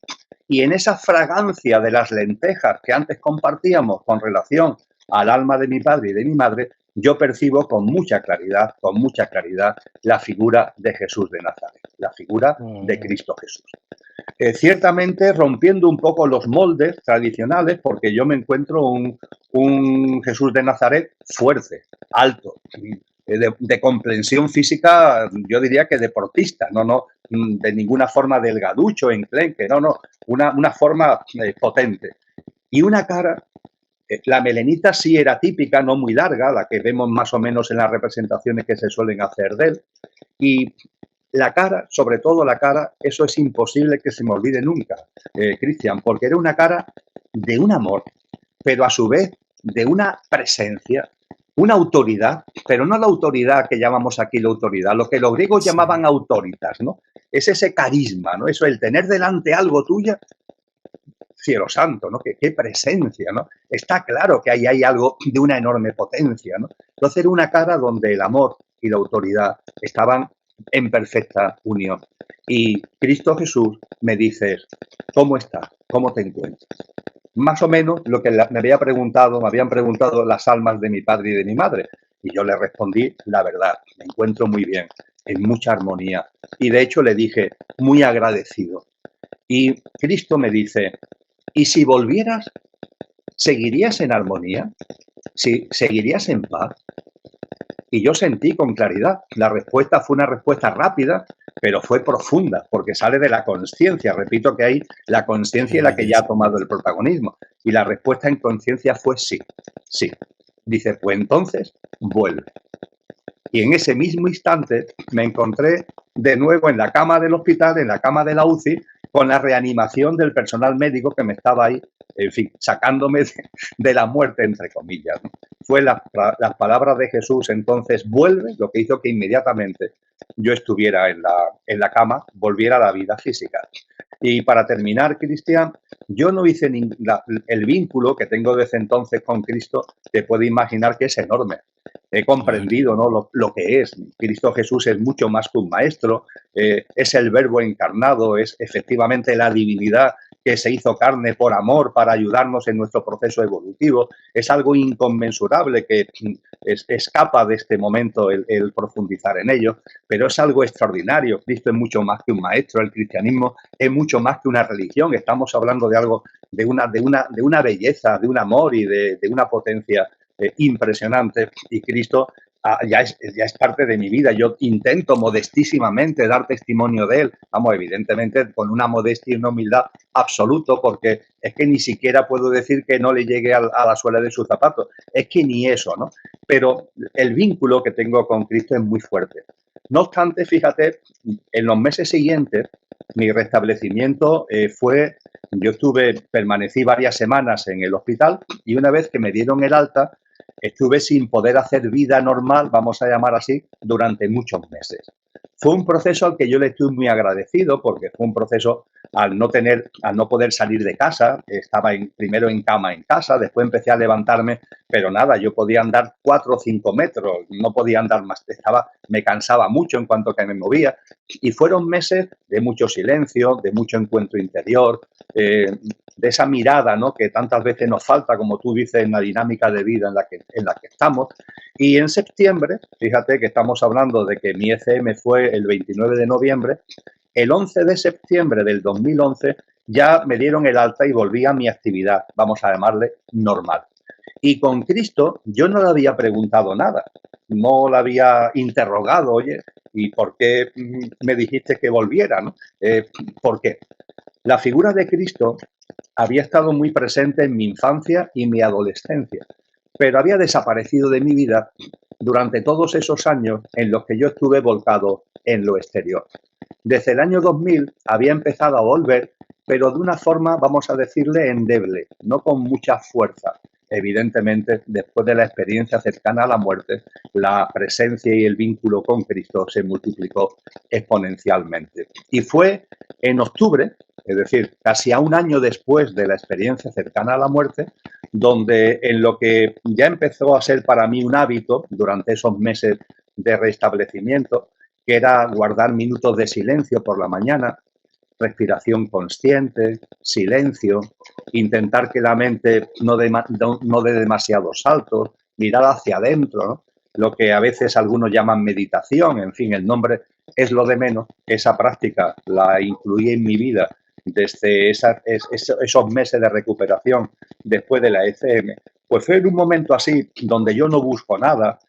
y en esa fragancia de las lentejas que antes compartíamos con relación al alma de mi padre y de mi madre, yo percibo con mucha claridad la figura de Jesús de Nazaret, la figura de Cristo Jesús. Ciertamente rompiendo un poco los moldes tradicionales, porque yo me encuentro un Jesús de Nazaret fuerte, alto, de comprensión física, yo diría que deportista, no de ninguna forma delgaducho, enclenque, una forma potente. Y una cara, la melenita sí era típica, no muy larga, la que vemos más o menos en las representaciones que se suelen hacer de él, y la cara, sobre todo la cara, eso es imposible que se me olvide nunca, Cristian, porque era una cara de un amor, pero a su vez de una presencia, una autoridad, pero no la autoridad que llamamos aquí la autoridad, lo que los griegos Sí. llamaban autoritas, ¿no? Es ese carisma, ¿no? Eso, el tener delante algo tuyo, cielo santo, ¿no? Qué presencia, ¿no? Está claro que ahí hay algo de una enorme potencia, ¿no? Entonces era una cara donde el amor y la autoridad estaban en perfecta unión. Y Cristo Jesús me dice, ¿cómo estás? ¿Cómo te encuentras? Más o menos lo que me habían preguntado las almas de mi padre y de mi madre. Y yo le respondí la verdad, me encuentro muy bien, en mucha armonía. Y de hecho le dije, muy agradecido. Y Cristo me dice, ¿y si volvieras, seguirías en armonía? ¿Seguirías en paz? Y yo sentí con claridad. La respuesta fue una respuesta rápida, pero fue profunda, porque sale de la conciencia. Repito que ahí la Qué conciencia es la que ya ha belleza. tomado el protagonismo. Y la respuesta en conciencia fue sí, sí. Dice, pues entonces vuelve. Y en ese mismo instante me encontré de nuevo en la cama del hospital, en la cama de la UCI, con la reanimación del personal médico que me estaba ahí, en fin, sacándome de la muerte, entre comillas, ¿no? Fue las palabras de Jesús, entonces vuelve, lo que hizo que inmediatamente yo estuviera en la cama, volviera a la vida física. Y para terminar, Cristian, yo no hice el vínculo que tengo desde entonces con Cristo, te puedes imaginar que es enorme. He Claro. comprendido, ¿no?, lo que es. Cristo Jesús es mucho más que un maestro, es el verbo encarnado, es efectivamente la divinidad que se hizo carne por amor para ayudarnos en nuestro proceso evolutivo. Es algo inconmensurable que escapa de este momento el profundizar en ello, pero es algo extraordinario. Cristo es mucho más que un maestro, el cristianismo es mucho más que una religión. Estamos hablando de algo, de una belleza, de un amor y de una potencia impresionante. Y Cristo ya es parte de mi vida. Yo intento modestísimamente dar testimonio de él, vamos, evidentemente con una modestia y una humildad absoluto, porque es que ni siquiera puedo decir que no le llegue a la suela de sus zapatos, es que ni eso, ¿no? Pero el vínculo que tengo con Cristo es muy fuerte. No obstante, fíjate, en los meses siguientes, mi restablecimiento permanecí varias semanas en el hospital, y una vez que me dieron el alta, estuve sin poder hacer vida normal, vamos a llamar así, durante muchos meses. Fue un proceso al que yo le estoy muy agradecido, porque fue un proceso al no poder salir de casa. Estaba primero en cama en casa, después empecé a levantarme, pero nada, yo podía andar 4 o 5 metros, no podía andar más, me cansaba mucho en cuanto que me movía. Y fueron meses de mucho silencio, de mucho encuentro interior, de esa mirada, ¿no?, que tantas veces nos falta, como tú dices, en la dinámica de vida en la que estamos. Y en septiembre, fíjate que estamos hablando de que mi ECM fue el 29 de noviembre, el 11 de septiembre del 2011 ya me dieron el alta y volví a mi actividad, vamos a llamarle normal. Y con Cristo yo no le había preguntado nada, no le había interrogado, oye, ¿y por qué me dijiste que volviera, no? ¿Por qué? La figura de Cristo había estado muy presente en mi infancia y mi adolescencia, pero había desaparecido de mi vida durante todos esos años en los que yo estuve volcado en lo exterior. Desde el año 2000 había empezado a volver, pero de una forma, vamos a decirle, endeble, no con mucha fuerza. Evidentemente, después de la experiencia cercana a la muerte, la presencia y el vínculo con Cristo se multiplicó exponencialmente. Y fue en octubre, es decir, casi a un año después de la experiencia cercana a la muerte, donde en lo que ya empezó a ser para mí un hábito durante esos meses de restablecimiento, que era guardar minutos de silencio por la mañana, respiración consciente, silencio, intentar que la mente no dé demasiados saltos, mirar hacia adentro, ¿no?, lo que a veces algunos llaman meditación, en fin, el nombre es lo de menos. Esa práctica la incluí en mi vida desde esos meses de recuperación después de la ECM. Pues fue en un momento así donde yo no busco nada,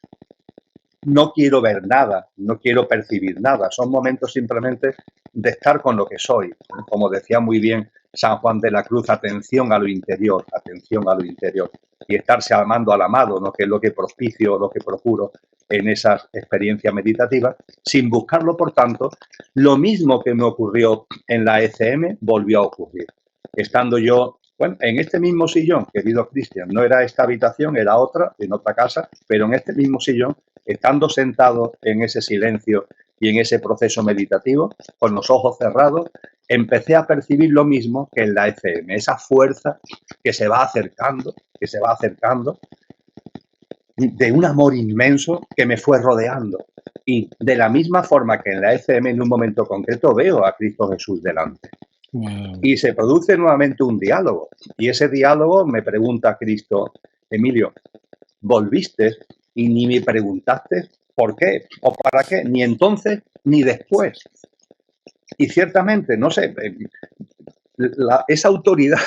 no quiero ver nada, no quiero percibir nada. Son momentos simplemente de estar con lo que soy. Como decía muy bien San Juan de la Cruz, atención a lo interior, atención a lo interior. Y estarse amando al amado, ¿no?, que es lo que propicio, lo que procuro en esas experiencias meditativas, sin buscarlo, por tanto. Lo mismo que me ocurrió en la ECM volvió a ocurrir. Estando yo Bueno, en este mismo sillón, querido Cristian, no era esta habitación, era otra, en otra casa, pero en este mismo sillón, estando sentado en ese silencio y en ese proceso meditativo, con los ojos cerrados, empecé a percibir lo mismo que en la FM, esa fuerza que se va acercando, de un amor inmenso que me fue rodeando. Y de la misma forma que en la FM en un momento concreto veo a Cristo Jesús delante. Wow. Y se produce nuevamente un diálogo. Y ese diálogo me pregunta Cristo, Emilio, volviste y ni me preguntaste por qué o para qué, ni entonces ni después. Y ciertamente, no sé, esa autoridad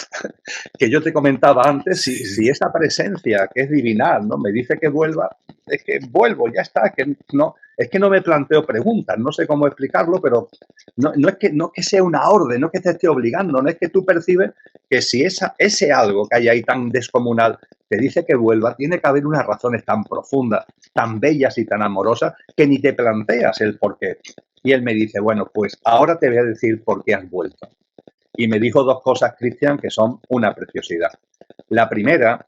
que yo te comentaba antes, si esa presencia que es divinal, ¿no? Me dice que vuelva, es que vuelvo, ya está, es que no me planteo preguntas, no sé cómo explicarlo, pero no es que sea una orden, no es que te esté obligando, no es que tú percibes que si ese algo que hay ahí tan descomunal te dice que vuelva, tiene que haber unas razones tan profundas, tan bellas y tan amorosas que ni te planteas el por qué. Y él me dice, bueno, pues ahora te voy a decir por qué has vuelto. Y me dijo dos cosas, Cristian, que son una preciosidad. La primera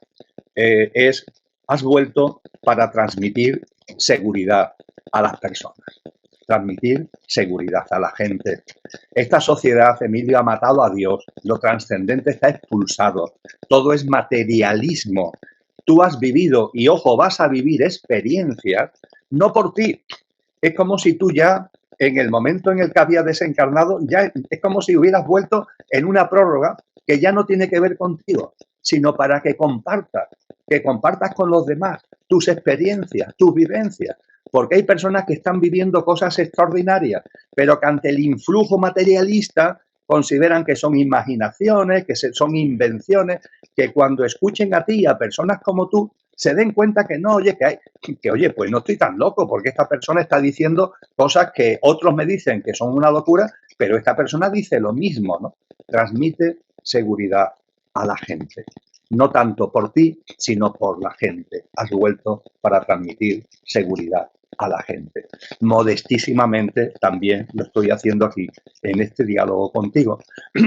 es, has vuelto para transmitir seguridad a las personas, transmitir seguridad a la gente. Esta sociedad, Emilio, ha matado a Dios, lo trascendente está expulsado, todo es materialismo. Tú has vivido, y ojo, vas a vivir experiencias, no por ti. Es como si tú ya, en el momento en el que habías desencarnado, ya es como si hubieras vuelto en una prórroga que ya no tiene que ver contigo, sino para que compartas con los demás tus experiencias, tus vivencias. Porque hay personas que están viviendo cosas extraordinarias, pero que ante el influjo materialista consideran que son imaginaciones, que son invenciones, que cuando escuchen a ti, a personas como tú, se den cuenta que no, oye, oye, pues no estoy tan loco, porque esta persona está diciendo cosas que otros me dicen que son una locura, pero esta persona dice lo mismo, ¿no? Transmite seguridad a la gente. No tanto por ti, sino por la gente. Has vuelto para transmitir seguridad a la gente. Modestísimamente también lo estoy haciendo aquí en este diálogo contigo.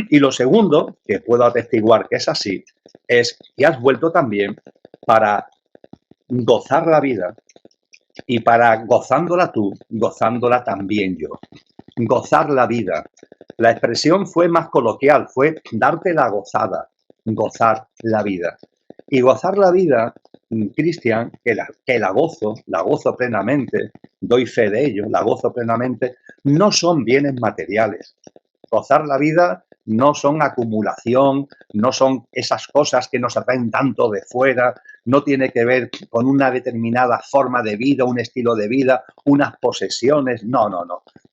Y lo segundo, que puedo atestiguar que es así, es que has vuelto también para gozar la vida y para gozándola tú, gozándola también yo. Gozar la vida. La expresión fue más coloquial, fue darte la gozada, gozar la vida. Y gozar la vida, Cristian, que la gozo plenamente, doy fe de ello, la gozo plenamente, no son bienes materiales. Gozar la vida no son acumulación, no son esas cosas que nos atraen tanto de fuera, no tiene que ver con una determinada forma de vida, un estilo de vida, unas posesiones, no.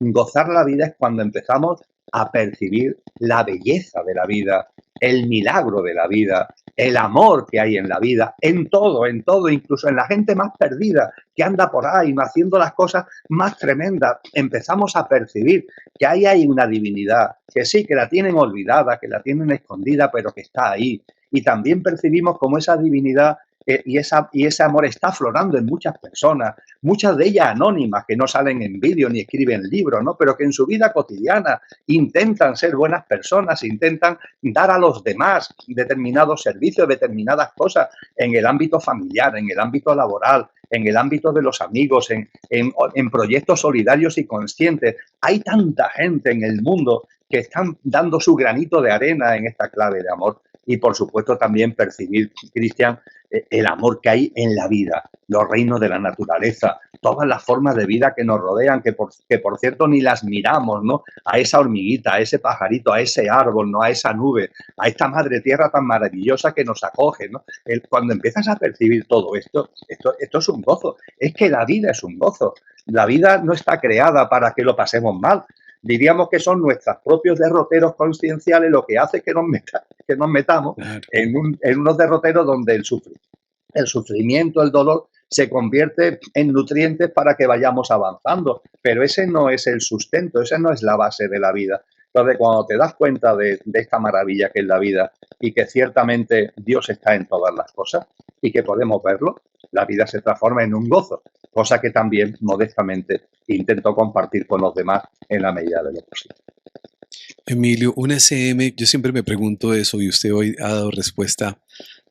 Gozar la vida es cuando empezamos a percibir la belleza de la vida, el milagro de la vida, el amor que hay en la vida, en todo, incluso en la gente más perdida que anda por ahí haciendo las cosas más tremendas. Empezamos a percibir que ahí hay una divinidad, que sí, que la tienen olvidada, que la tienen escondida, pero que está ahí. Y también percibimos como esa divinidad y ese amor está aflorando en muchas personas, muchas de ellas anónimas, que no salen en vídeo ni escriben libros, ¿no? Pero que en su vida cotidiana intentan ser buenas personas, intentan dar a los demás determinados servicios, determinadas cosas en el ámbito familiar, en el ámbito laboral, en el ámbito de los amigos, en proyectos solidarios y conscientes. Hay tanta gente en el mundo que están dando su granito de arena en esta clave de amor. Y, por supuesto, también percibir, Cristian, el amor que hay en la vida, los reinos de la naturaleza, todas las formas de vida que nos rodean, que por cierto ni las miramos, ¿no? A esa hormiguita, a ese pajarito, a ese árbol, ¿no? A esa nube, a esta madre tierra tan maravillosa que nos acoge, ¿no? Cuando empiezas a percibir todo esto es un gozo. Es que la vida es un gozo. La vida no está creada para que lo pasemos mal. Diríamos que son nuestros propios derroteros conscienciales lo que hace que nos metamos en unos derroteros donde el sufrimiento, el dolor se convierte en nutrientes para que vayamos avanzando. Pero ese no es el sustento, esa no es la base de la vida. Entonces, cuando te das cuenta de esta maravilla que es la vida y que ciertamente Dios está en todas las cosas y que podemos verlo, la vida se transforma en un gozo, cosa que también modestamente intento compartir con los demás en la medida de lo posible. Emilio, un SM, yo siempre me pregunto eso y usted hoy ha dado respuesta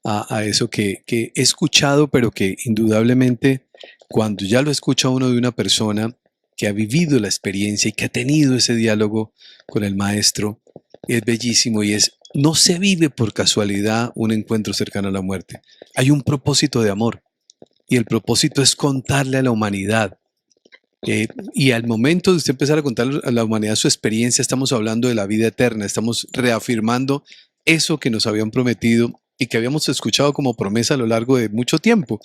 a eso que he escuchado, pero que indudablemente cuando ya lo escucha uno de una persona que ha vivido la experiencia y que ha tenido ese diálogo con el maestro, es bellísimo y es, no se vive por casualidad un encuentro cercano a la muerte. Hay un propósito de amor y el propósito es contarle a la humanidad. Y al momento de usted empezar a contar a la humanidad su experiencia, estamos hablando de la vida eterna, estamos reafirmando eso que nos habían prometido y que habíamos escuchado como promesa a lo largo de mucho tiempo,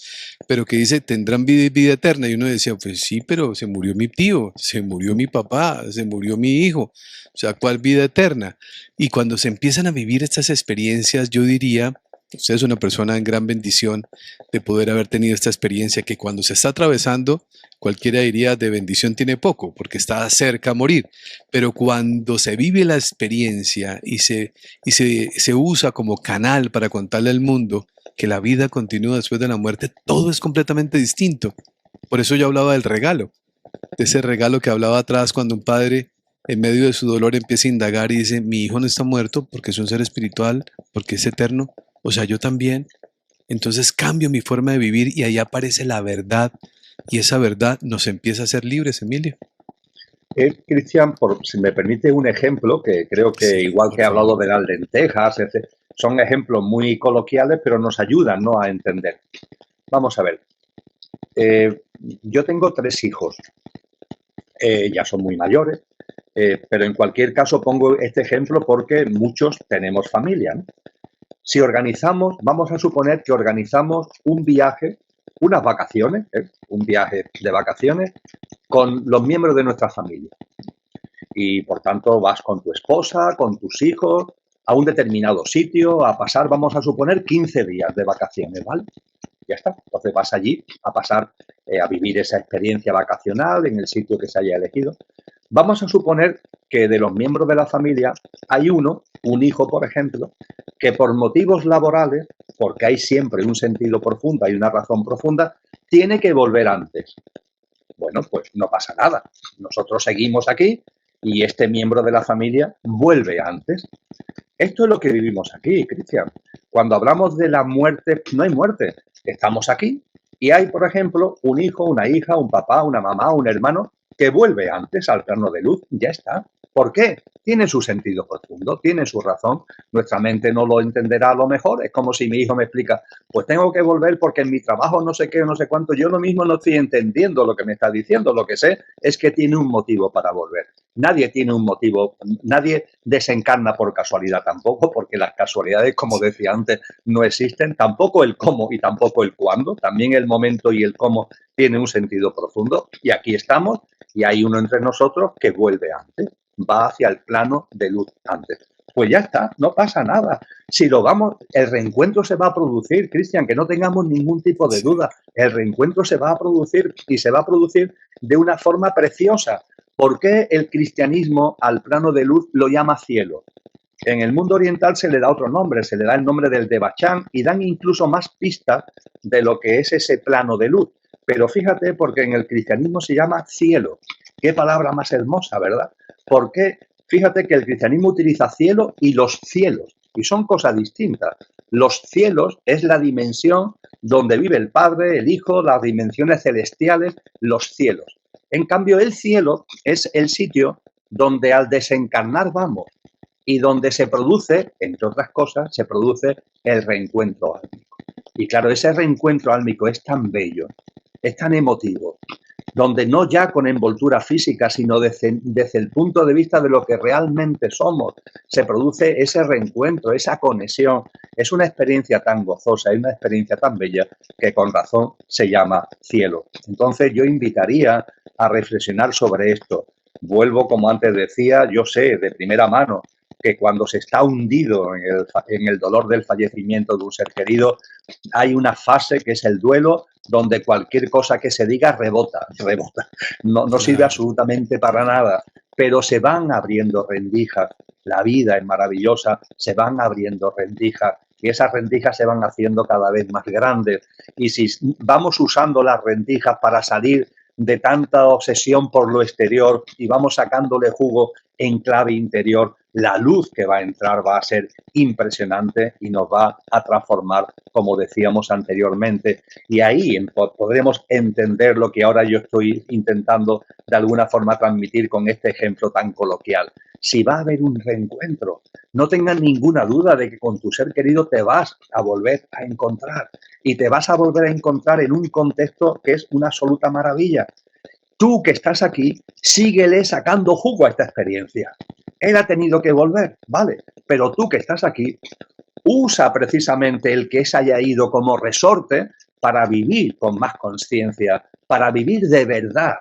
pero que dice, tendrán vida y vida eterna. Y uno decía, pues sí, pero se murió mi tío, se murió mi papá, se murió mi hijo, o sea, ¿cuál vida eterna? Y cuando se empiezan a vivir estas experiencias, yo diría, usted es una persona en gran bendición de poder haber tenido esta experiencia que cuando se está atravesando, cualquiera diría de bendición tiene poco, porque está cerca a morir. Pero cuando se vive la experiencia y se usa como canal para contarle al mundo que la vida continúa después de la muerte, todo es completamente distinto. Por eso yo hablaba del regalo, de ese regalo que hablaba atrás cuando un padre en medio de su dolor empieza a indagar y dice, mi hijo no está muerto porque es un ser espiritual, porque es eterno, o sea, yo también. Entonces cambio mi forma de vivir y ahí aparece la verdad y esa verdad nos empieza a hacer libres, Emilio. Cristian, si me permite un ejemplo, que creo que Sí, igual por que he hablado favor. de las lentejas, son ejemplos muy coloquiales, pero nos ayudan, ¿no?, a entender. Vamos a ver. Eh, yo tengo 3 hijos, ya son muy mayores, pero en cualquier caso pongo este ejemplo porque muchos tenemos familia, ¿no? Si organizamos, vamos a suponer que organizamos un viaje, unas vacaciones, un viaje de vacaciones con los miembros de nuestra familia. Y por tanto vas con tu esposa, con tus hijos, a un determinado sitio a pasar, vamos a suponer, 15 días de vacaciones, ¿vale? Ya está. Entonces vas allí a pasar, a vivir esa experiencia vacacional en el sitio que se haya elegido. Vamos a suponer que de los miembros de la familia hay uno, un hijo, por ejemplo, que por motivos laborales, porque hay siempre un sentido profundo, hay una razón profunda, tiene que volver antes. Bueno, pues no pasa nada. Nosotros seguimos aquí y este miembro de la familia vuelve antes. Esto es lo que vivimos aquí, Cristian. Cuando hablamos de la muerte, no hay muerte. Estamos aquí y hay, por ejemplo, un hijo, una hija, un papá, una mamá, un hermano que vuelve antes al plano de luz. Ya está. ¿Por qué? Tiene su sentido profundo, tiene su razón. Nuestra mente no lo entenderá a lo mejor. Es como si mi hijo me explica, pues tengo que volver porque en mi trabajo no sé qué o no sé cuánto. Yo lo mismo no estoy entendiendo lo que me está diciendo. Lo que sé es que tiene un motivo para volver. Nadie tiene un motivo, nadie desencarna por casualidad tampoco, porque las casualidades, como decía antes, no existen, tampoco el cómo y tampoco el cuándo, también el momento y el cómo tiene un sentido profundo, y aquí estamos, y hay uno entre nosotros que vuelve antes, va hacia el plano de luz antes. Pues ya está, no pasa nada. Si lo vamos, el reencuentro se va a producir, Cristian, que no tengamos ningún tipo de Sí. duda. El reencuentro se va a producir y se va a producir de una forma preciosa. ¿Por qué el cristianismo al plano de luz lo llama cielo? En el mundo oriental se le da otro nombre, se le da el nombre del Devachan y dan incluso más pistas de lo que es ese plano de luz. Pero fíjate, porque en el cristianismo se llama cielo. Qué palabra más hermosa, ¿verdad? Porque fíjate que el cristianismo utiliza cielo y los cielos, y son cosas distintas. Los cielos es la dimensión donde vive el Padre, el Hijo, las dimensiones celestiales, los cielos. En cambio, el cielo es el sitio donde al desencarnar vamos y donde se produce, entre otras cosas, se produce el reencuentro álmico. Y claro, ese reencuentro álmico es tan bello, es tan emotivo, donde no ya con envoltura física, sino desde el punto de vista de lo que realmente somos, se produce ese reencuentro, esa conexión. Es una experiencia tan gozosa, es una experiencia tan bella que con razón se llama cielo. Entonces yo invitaría a reflexionar sobre esto. Vuelvo, como antes decía, yo sé de primera mano que cuando se está hundido en el dolor del fallecimiento de un ser querido, hay una fase que es el duelo, donde cualquier cosa que se diga rebota, rebota. No sirve Claro. absolutamente para nada, pero se van abriendo rendijas. La vida es maravillosa, se van abriendo rendijas y esas rendijas se van haciendo cada vez más grandes. Y si vamos usando las rendijas para salir de tanta obsesión por lo exterior y vamos sacándole jugo en clave interior, la luz que va a entrar va a ser impresionante y nos va a transformar, como decíamos anteriormente. Y ahí podremos entender lo que ahora yo estoy intentando de alguna forma transmitir con este ejemplo tan coloquial. Si va a haber un reencuentro, no tengas ninguna duda de que con tu ser querido te vas a volver a encontrar y te vas a volver a encontrar en un contexto que es una absoluta maravilla. Tú que estás aquí, síguele sacando jugo a esta experiencia. Él ha tenido que volver, vale, pero tú que estás aquí, usa precisamente el que se haya ido como resorte para vivir con más conciencia, para vivir de verdad,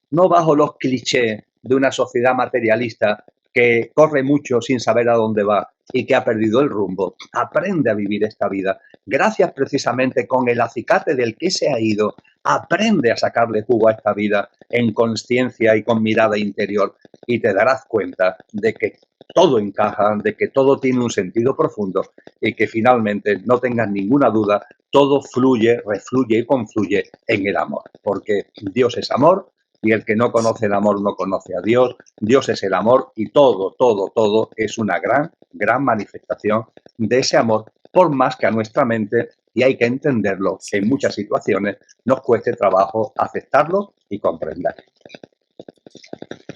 no bajo los clichés de una sociedad materialista que corre mucho sin saber a dónde va y que ha perdido el rumbo. Aprende a vivir esta vida. Gracias precisamente con el acicate del que se ha ido, aprende a sacarle jugo a esta vida en conciencia y con mirada interior y te darás cuenta de que todo encaja, de que todo tiene un sentido profundo y que finalmente, no tengas ninguna duda, todo fluye, refluye y confluye en el amor, porque Dios es amor y el que no conoce el amor no conoce a Dios. Dios es el amor y todo, todo, todo es una gran, gran manifestación de ese amor, por más que a nuestra mente, y hay que entenderlo, en muchas situaciones nos cueste trabajo aceptarlo y comprenderlo.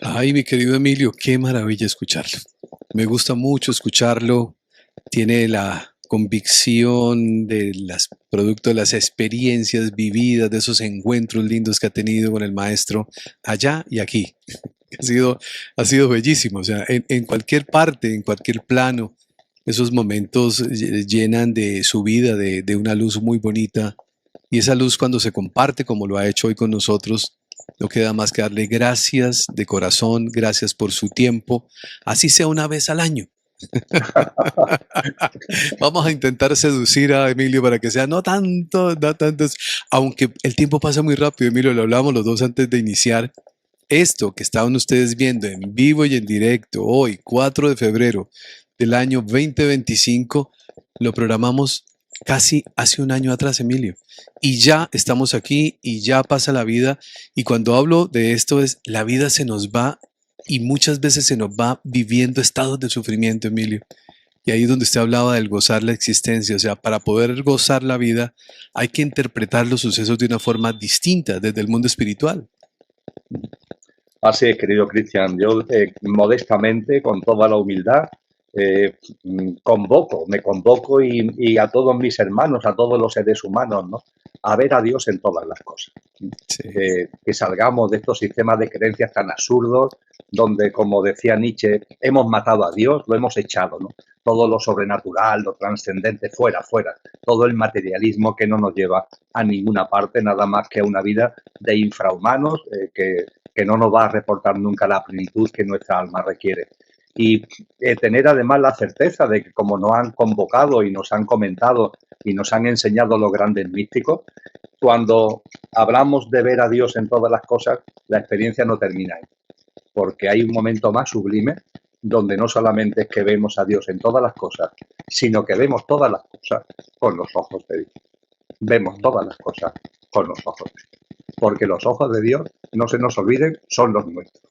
Ay, mi querido Emilio, qué maravilla escucharlo. Me gusta mucho escucharlo. Tiene la convicción de las producto de las experiencias vividas, de esos encuentros lindos que ha tenido con el maestro allá y aquí. Ha sido bellísimo. O sea, en cualquier parte, en cualquier plano, esos momentos llenan de su vida de una luz muy bonita. Y esa luz cuando se comparte, como lo ha hecho hoy con nosotros, no queda más que darle gracias de corazón, gracias por su tiempo, así sea una vez al año. Vamos a intentar seducir a Emilio para que sea no tanto, no tantos, aunque el tiempo pasa muy rápido, Emilio, lo hablábamos los dos antes de iniciar. Esto que estaban ustedes viendo en vivo y en directo hoy, 4 de febrero del año 2025, lo programamos casi hace un año atrás, Emilio. Y ya estamos aquí y ya pasa la vida. Y cuando hablo de esto es, la vida se nos va y muchas veces se nos va viviendo estados de sufrimiento, Emilio. Y ahí es donde usted hablaba del gozar la existencia. O sea, para poder gozar la vida hay que interpretar los sucesos de una forma distinta desde el mundo espiritual. Así es, querido Cristian. Yo modestamente, con toda la humildad, me convoco y a todos mis hermanos, a todos los seres humanos, ¿no? A ver a Dios en todas las cosas. Sí. Que salgamos de estos sistemas de creencias tan absurdos, donde, como decía Nietzsche, hemos matado a Dios, lo hemos echado, ¿no? Todo lo sobrenatural, lo trascendente, fuera, fuera. Todo el materialismo que no nos lleva a ninguna parte, nada más que a una vida de infrahumanos que no nos va a reportar nunca la plenitud que nuestra alma requiere. Y tener además la certeza de que, como nos han convocado y nos han comentado y nos han enseñado los grandes místicos, cuando hablamos de ver a Dios en todas las cosas, la experiencia no termina ahí, porque hay un momento más sublime donde no solamente es que vemos a Dios en todas las cosas, sino que vemos todas las cosas con los ojos de Dios. Vemos todas las cosas con los ojos de Dios, porque los ojos de Dios, no se nos olviden, son los nuestros.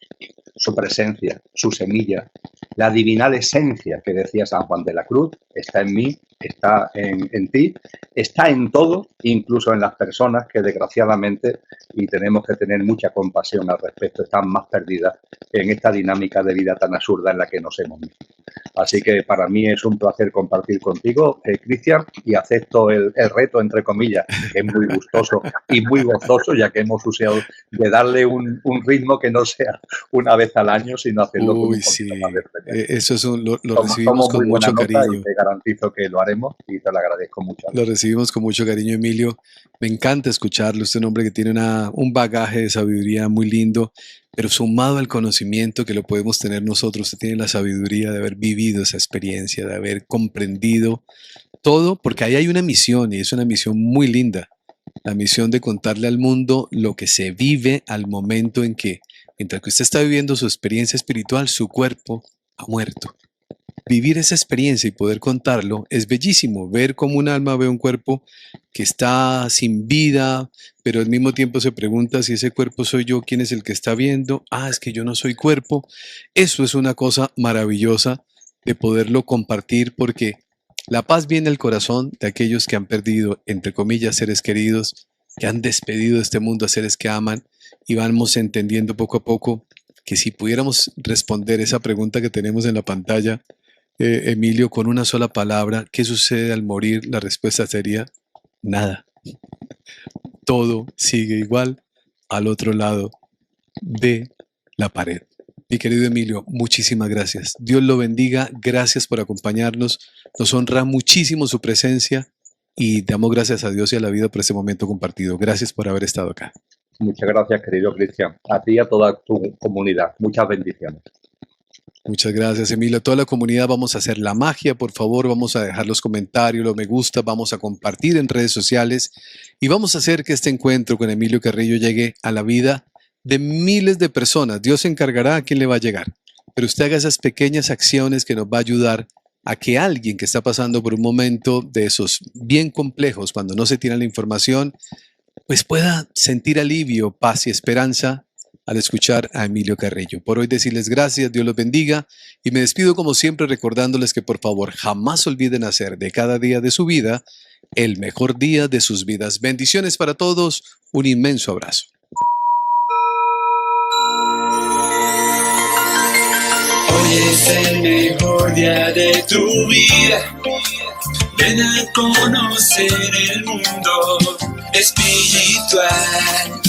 Su presencia, su semilla, la divinal esencia que decía San Juan de la Cruz, está en mí, está en ti, está en todo, incluso en las personas que desgraciadamente, y tenemos que tener mucha compasión al respecto, están más perdidas en esta dinámica de vida tan absurda en la que nos hemos metido. Así que para mí es un placer compartir contigo, Cristian, y acepto el reto, entre comillas, que es muy gustoso y muy gozoso, ya que hemos usado de darle un ritmo que no sea una vez al año, sino hacerlo con un poquito más de frecuencia. Eso es lo recibimos con mucho cariño. Y te garantizo que lo haremos y te lo agradezco mucho. Lo recibimos con mucho cariño, Emilio. Me encanta escucharlo. Usted es un hombre que tiene un bagaje de sabiduría muy lindo, pero sumado al conocimiento que lo podemos tener nosotros, usted tiene la sabiduría de haber vivido esa experiencia, de haber comprendido todo, porque ahí hay una misión y es una misión muy linda. La misión de contarle al mundo lo que se vive al momento en que, mientras que usted está viviendo su experiencia espiritual, su cuerpo ha muerto. Vivir esa experiencia y poder contarlo es bellísimo. Ver cómo un alma ve un cuerpo que está sin vida, pero al mismo tiempo se pregunta si ese cuerpo soy yo, quién es el que está viendo. Ah, es que yo no soy cuerpo. Eso es una cosa maravillosa de poderlo compartir, porque la paz viene al corazón de aquellos que han perdido, entre comillas, seres queridos, que han despedido de este mundo a seres que aman, y vamos entendiendo poco a poco que si pudiéramos responder esa pregunta que tenemos en la pantalla, Emilio, con una sola palabra, ¿qué sucede al morir? La respuesta sería nada. Todo sigue igual al otro lado de la pared. Mi querido Emilio, muchísimas gracias. Dios lo bendiga. Gracias por acompañarnos. Nos honra muchísimo su presencia y damos gracias a Dios y a la vida por este momento compartido. Gracias por haber estado acá. Muchas gracias, querido Cristian. A ti y a toda tu comunidad. Muchas bendiciones. Muchas gracias, Emilio. A toda la comunidad vamos a hacer la magia, por favor. Vamos a dejar los comentarios, los me gusta, vamos a compartir en redes sociales y vamos a hacer que este encuentro con Emilio Carrillo llegue a la vida de miles de personas. Dios se encargará a quién le va a llegar, pero usted haga esas pequeñas acciones que nos va a ayudar a que alguien que está pasando por un momento de esos bien complejos, cuando no se tiene la información, pues pueda sentir alivio, paz y esperanza al escuchar a Emilio Carrillo. Por hoy decirles gracias, Dios los bendiga y me despido como siempre recordándoles que por favor jamás olviden hacer de cada día de su vida el mejor día de sus vidas. Bendiciones para todos, un inmenso abrazo. Hoy es el mejor día de tu vida. Ven a conocer el mundo espiritual.